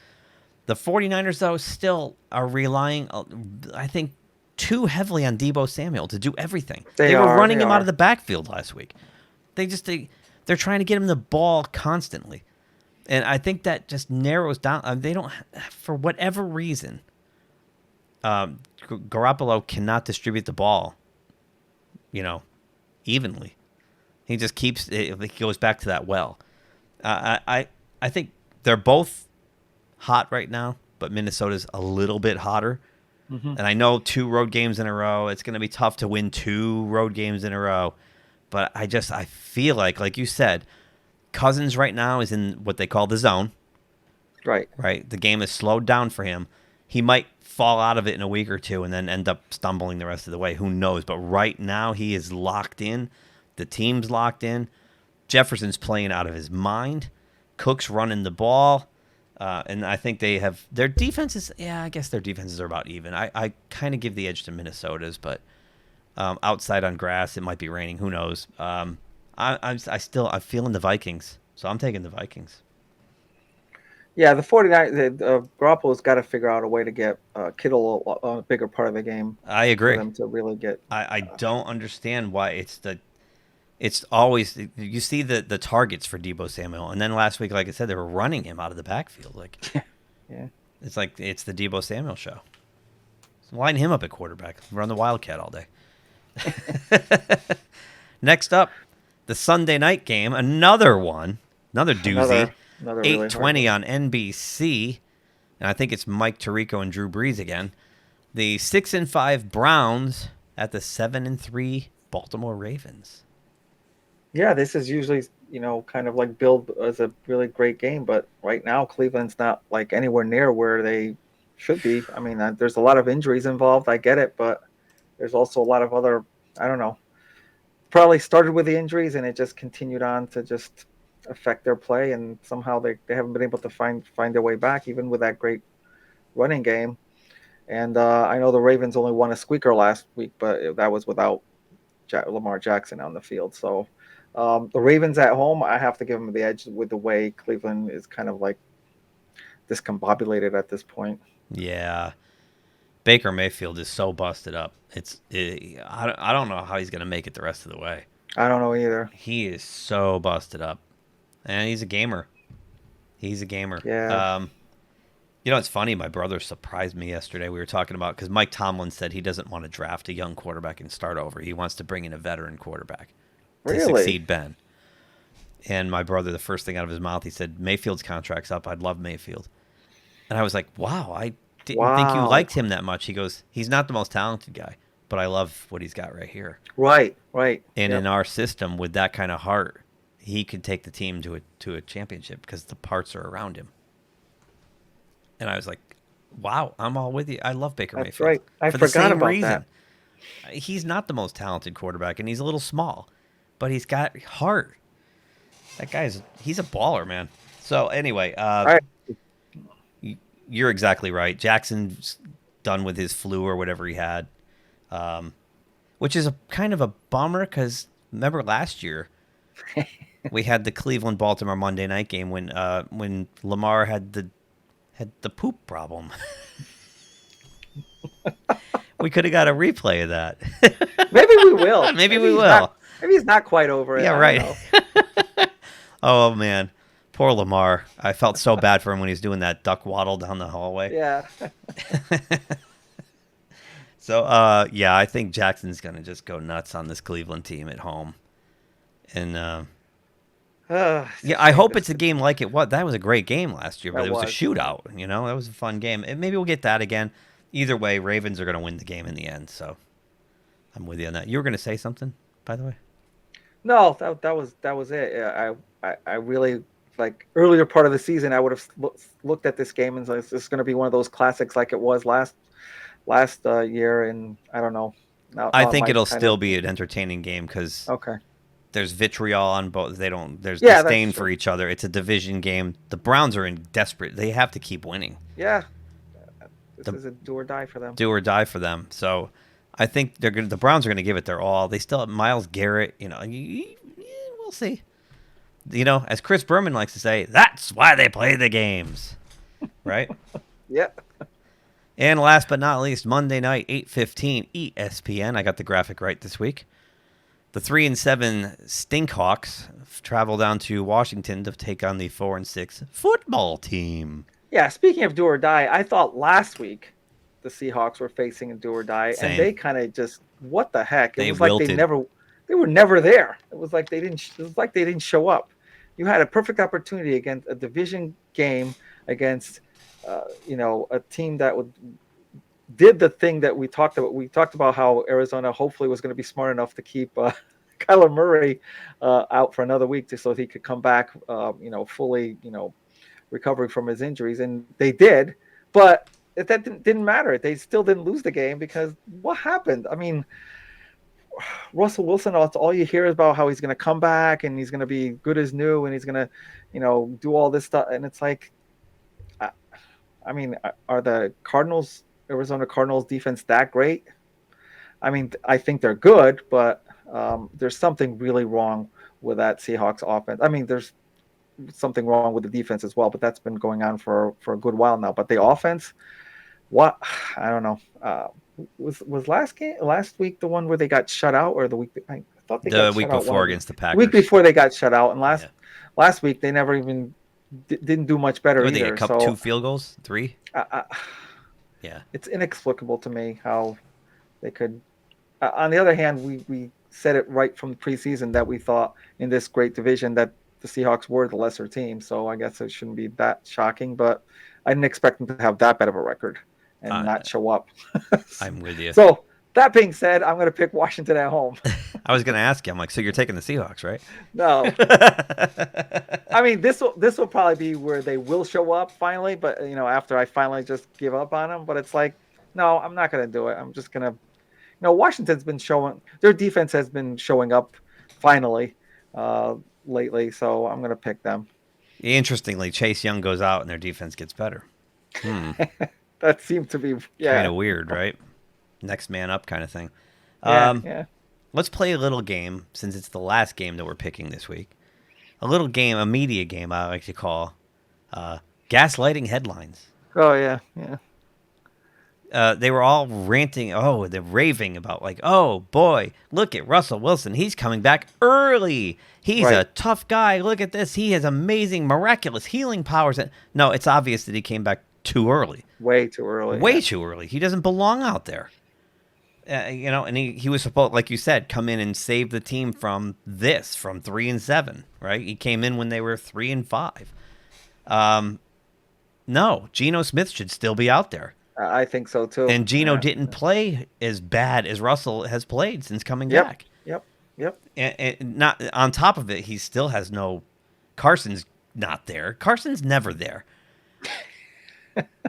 The 49ers, though, still are relying, I think, too heavily on Deebo Samuel to do everything. They were running him out of the backfield last week. They're trying to get him the ball constantly. And I think that just narrows down. They don't, for whatever reason, Garoppolo cannot distribute the ball, evenly. He just he goes back to that well. I think they're both hot right now, but Minnesota's a little bit hotter. Mm-hmm. And I know 2 road games in a row. It's going to be tough to win 2 road games in a row. But I feel like you said, Cousins right now is in what they call the zone. Right. Right. The game is slowed down for him. He might fall out of it in a week or 2 and then end up stumbling the rest of the way. Who knows? But right now he is locked in. The team's locked in. Jefferson's playing out of his mind. Cook's running the ball. And I think they have their defenses. Yeah, I guess their defenses are about even. I kind of give the edge to Minnesota's, but outside on grass, it might be raining. Who knows? I'm feeling the Vikings, so I'm taking the Vikings. Yeah, the 49ers, Garoppolo's got to figure out a way to get Kittle a bigger part of the game. I agree. For them to really get. I don't understand why it's always, you see the targets for Deebo Samuel, and then last week, like I said, they were running him out of the backfield. Yeah, it's like it's the Deebo Samuel show. So line him up at quarterback. Run the Wildcat all day. Next up, the Sunday night game, another doozy, another 8:20 on NBC, and I think it's Mike Tirico and Drew Brees again. The 6-5 Browns at the 7-3 Baltimore Ravens. Yeah, this is usually kind of like billed as a really great game, but right now Cleveland's not like anywhere near where they should be. I mean, there's a lot of injuries involved. I get it, but there's also a lot of other, I don't know, probably started with the injuries and it just continued on to just affect their play, and somehow they haven't been able to find their way back, even with that great running game. And I know the Ravens only won a squeaker last week, but that was without Lamar Jackson on the field. So the Ravens at home, I have to give them the edge with the way Cleveland is kind of like discombobulated at this point. Yeah. Baker Mayfield is so busted up. I don't know how he's going to make it the rest of the way. I don't know either. He is so busted up. And he's a gamer. Yeah. It's funny. My brother surprised me yesterday. We were talking about, because Mike Tomlin said he doesn't want to draft a young quarterback and start over. He wants to bring in a veteran quarterback to succeed Ben. And my brother, the first thing out of his mouth, he said, Mayfield's contract's up. I'd love Mayfield. And I was like, wow, I didn't think you liked him that much. He goes, he's not the most talented guy, but I love what he's got right here. Right. And in our system, with that kind of heart, he could take the team to a championship because the parts are around him. And I was like, wow, I'm all with you. I love Baker Mayfield. That's right. I forgot about that. He's not the most talented quarterback, and he's a little small, but he's got heart. That he's a baller, man. So anyway, you're exactly right. Jackson's done with his flu or whatever he had, which is a kind of a bummer because remember last year we had the Cleveland-Baltimore Monday night game when Lamar had the poop problem. We could have got a replay of that. Maybe we will. Maybe we will. Maybe he's not quite over it. Yeah, right. Oh, man. Poor Lamar. I felt so bad for him when he was doing that duck waddle down the hallway. Yeah. So, I think Jackson's going to just go nuts on this Cleveland team at home. And, I hope it's a game like it was. That was a great game last year, but it was a shootout. That was a fun game. And maybe we'll get that again. Either way, Ravens are going to win the game in the end. So I'm with you on that. You were going to say something, by the way? No, that was it. I really, like, earlier part of the season, I would have looked at this game and said, this is going to be one of those classics like it was last year. And I don't know. I think it'll still be an entertaining game because okay. There's vitriol on both. There's disdain for each other. It's a division game. The Browns are desperate. They have to keep winning. Yeah. This is a do or die for them. Do or die for them. So I think the Browns are going to give it their all. They still have Myles Garrett. We'll see. As Chris Berman likes to say, that's why they play the games. Right? Yep. And last but not least, Monday night, 8:15 ESPN. I got the graphic right this week. The 3-7 Stinkhawks travel down to Washington to take on the 4-6 football team. Yeah, speaking of do or die, I thought last week the Seahawks were facing a do or die, and they kind of just, what the heck? It was wilted. Like they were never there. It was like they didn't show up. You had a perfect opportunity against a division game against a team that did the thing that we talked about. We talked about how Arizona hopefully was going to be smart enough to keep Kyler Murray out for another week so he could come back, fully, recovering from his injuries, and they did, but that didn't matter. They still didn't lose the game because what happened? I mean, Russell Wilson, all you hear is about how he's going to come back and he's going to be good as new and he's going to, do all this stuff, and it's like, I mean, are the Arizona Cardinals defense that great? I mean, I think they're good, but there's something really wrong with that Seahawks offense. I mean, there's something wrong with the defense as well, but that's been going on for a good while now. But the offense, what? I don't know. Was last week the one where they got shut out, or the week? I thought they got week shut before out against the Packers. The week before they got shut out, and last week they never even didn't do much better either. They get so 2 field goals, 3. Yeah, it's inexplicable to me how they could. On the other hand, we said it right from the preseason that we thought in this great division that the Seahawks were the lesser team. So I guess it shouldn't be that shocking, but I didn't expect them to have that bad of a record and not show up. I'm with you. So that being said, I'm going to pick Washington at home. I was going to ask you. I'm like, so you're taking the Seahawks, right? No. I mean, this will probably be where they will show up finally, but after I finally just give up on them. But it's like, no, I'm not going to do it. I'm just going to, Washington's been showing, their defense has been showing up finally lately, so I'm going to pick them. Interestingly, Chase Young goes out and their defense gets better. That seemed to be kind of weird, right? Next man up kind of thing. Yeah. Let's play a little game since it's the last game that we're picking this week. A little game, a media game I like to call gaslighting headlines. Oh, yeah. They were all ranting, they're raving about like, oh boy, look at Russell Wilson. He's coming back early. He's a tough guy. Look at this. He has amazing, miraculous healing powers. No, it's obvious that he came back too early. Way too early. Way too early. He doesn't belong out there. And he was supposed, like you said, come in and save the team from 3-7, right? He came in when they were 3-5. No, Geno Smith should still be out there. I think so too. And Geno didn't play as bad as Russell has played since coming back. Yep. And not on top of it, he still has no. Carson's not there. Carson's never there.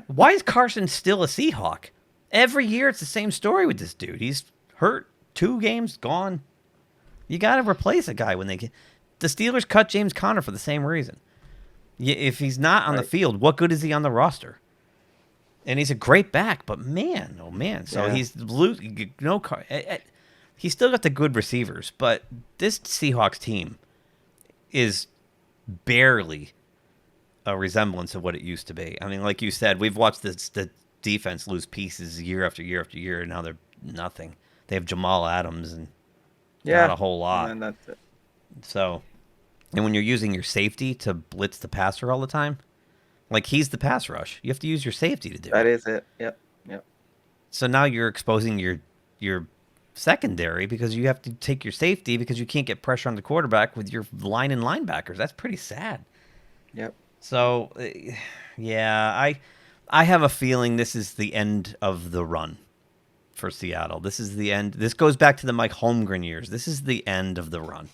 Why is Carson still a Seahawk? Every year it's the same story with this dude. He's hurt, 2 games gone. You got to replace a guy when they get. The Steelers cut James Conner for the same reason. If he's not on the field, what good is he on the roster? And he's a great back, but man, oh man. So he's losing. He's still got the good receivers, but this Seahawks team is barely a resemblance of what it used to be. I mean, like you said, we've watched the defense lose pieces year after year after year, and now they're nothing. They have Jamal Adams and not a whole lot. And then that's it. So, and when you're using your safety to blitz the passer all the time, like he's the pass rush, you have to use your safety to do That it. is it. Yep. So now you're exposing your secondary because you have to take your safety because you can't get pressure on the quarterback with your line and linebackers. That's pretty sad. Yep. So, yeah, I have a feeling this is the end of the run for Seattle. This is the end. This goes back to the Mike Holmgren years. This is the end of the run.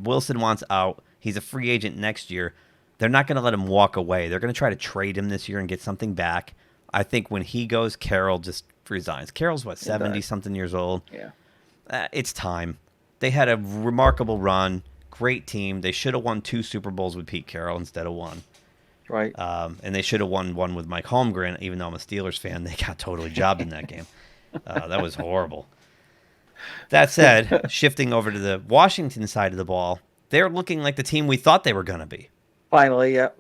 Wilson wants out. He's a free agent next year. They're not going to let him walk away. They're going to try to trade him this year and get something back. I think when he goes, Carroll just resigns. Carroll's, 70-something years old? Yeah. It's time. They had a remarkable run. Great team. They should have won 2 Super Bowls with Pete Carroll instead of 1. Right. And they should have won one with Mike Holmgren, even though I'm a Steelers fan. They got totally jobbed in that game. That was horrible. That said, shifting over to the Washington side of the ball, they're looking like the team we thought they were going to be. Finally, yep.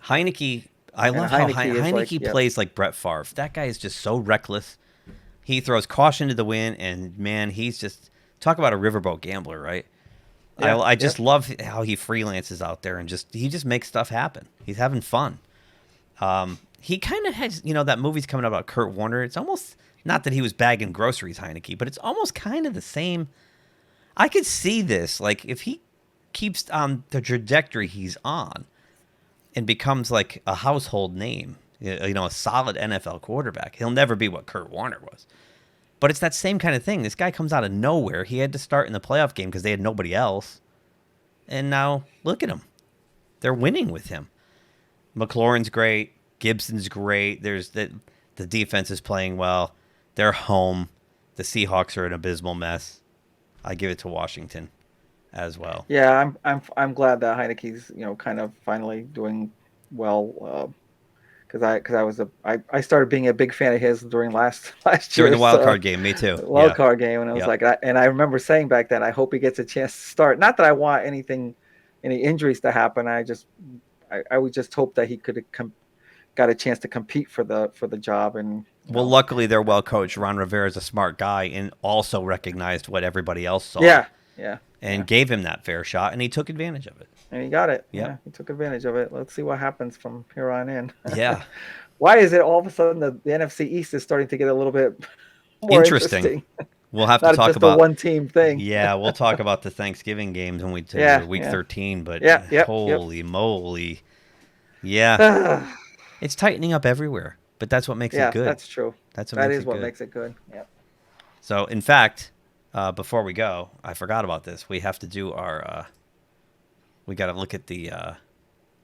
Heineke, I love how Heineke like, plays like Brett Favre. That guy is just so reckless. He throws caution to the wind, and, man, he's just – talk about a riverboat gambler, right? Yeah, I just love how he freelances out there and he just makes stuff happen. He's having fun. He kind of has, that movie's coming out about Kurt Warner. It's almost not that he was bagging groceries, Heineke, but it's almost kind of the same. I could see this, like if he keeps on the trajectory he's on and becomes like a household name, a solid NFL quarterback. He'll never be what Kurt Warner was. But it's that same kind of thing. This guy comes out of nowhere. He had to start in the playoff game because they had nobody else. And now, look at him. They're winning with him. McLaurin's great. Gibson's great. The defense is playing well. They're home. The Seahawks are an abysmal mess. I give it to Washington as well. Yeah, I'm glad that Heineke's kind of finally doing well. Because I started being a big fan of his during last year. During the wild card game, me too. Wild card game, and I was like, and I remember saying back then, I hope he gets a chance to start. Not that I want any injuries to happen. I would just hope that he could have got a chance to compete for the job. And well, luckily they're well coached. Ron Rivera is a smart guy and also recognized what everybody else saw. Yeah. And gave him that fair shot, and he took advantage of it. And he got it. Yep. Yeah, he took advantage of it. Let's see what happens from here on in. Yeah. Why is it all of a sudden the NFC East is starting to get a little bit more interesting? We'll have to Not talk just about a one-team thing. Yeah, we'll talk about the Thanksgiving games when we do week 13. But holy moly, it's tightening up everywhere. But that's what makes it good. That's true. That is what makes it good. Yeah. So, in fact, before we go, I forgot about this. We have to do our. We got to look at the.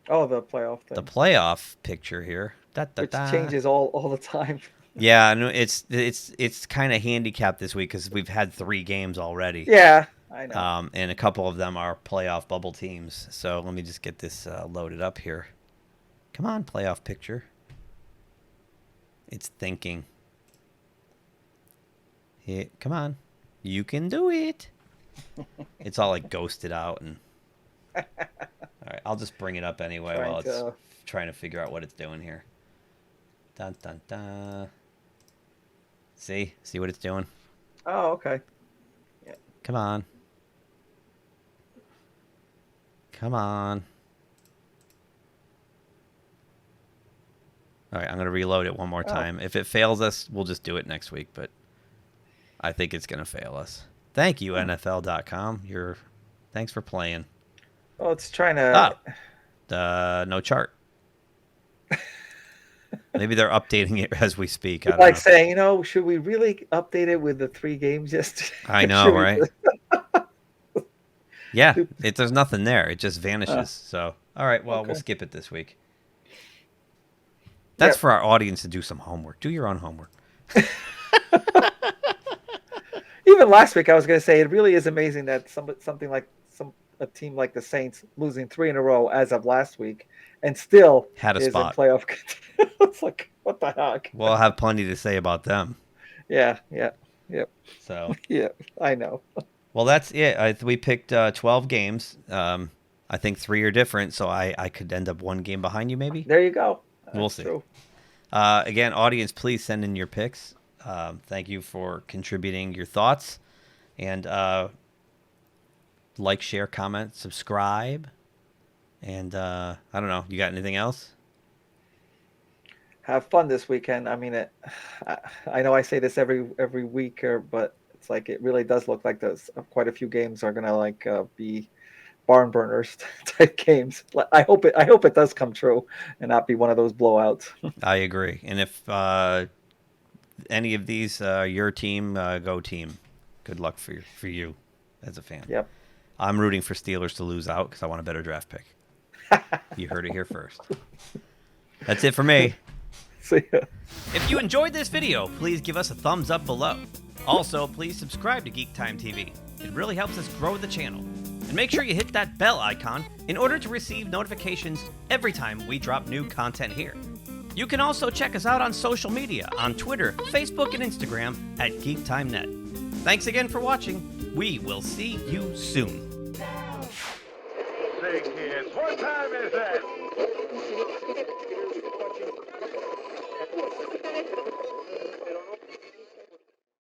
The playoff thing. The playoff picture here. Which changes all the time. Yeah, no, it's kind of handicapped this week because we've had 3 games already. Yeah, I know. And a couple of them are playoff bubble teams. So let me just get this loaded up here. Come on, playoff picture. It's thinking. Come on, you can do it. It's all like ghosted out and. All right, I'll just bring it up anyway while it's trying to figure out what it's doing here. Dun dun dun. See what it's doing? Oh, okay. Yeah. Come on. All right, I'm going to reload it one more time. If it fails us, we'll just do it next week, but I think it's going to fail us. Thank you, NFL.com. Thanks for playing. Oh, it's trying to... no chart. Maybe they're updating it as we speak. I don't know. Saying, should we really update it with the 3 games just... I know, right? Yeah, there's nothing there. It just vanishes. So, all right, well, we'll skip it this week. That's for our audience to do some homework. Do your own homework. Even last week, I was going to say, it really is amazing that something like a team like the Saints losing 3 in a row as of last week and still had a spot. In playoff. It's like, what the heck? We'll have plenty to say about them. Yeah. Yep. So Yeah, I know. well, that's it. We picked 12 games. I think 3 are different, so I could end up 1 game behind you, maybe. There you go. We'll That's see. true. Again, audience, please send in your picks. Thank you for contributing your thoughts. And like, share, comment, subscribe. And I don't know. You got anything else? Have fun this weekend. I mean, I know I say this every week, but it's like it really does look like those quite a few games are gonna be barn burners type games. I hope it does come true and not be one of those blowouts. I agree. And if any of these your team, go team. Good luck for you as a fan. Yep. I'm rooting for Steelers to lose out because I want a better draft pick. You heard it here first. That's it for me. See ya. If you enjoyed this video, please give us a thumbs up below. Also, please subscribe to GeekTime TV. It really helps us grow the channel. And make sure you hit that bell icon in order to receive notifications every time we drop new content here. You can also check us out on social media on Twitter, Facebook, and Instagram at GeekTimeNet. Thanks again for watching. We will see you soon. Say, kids, what time is that?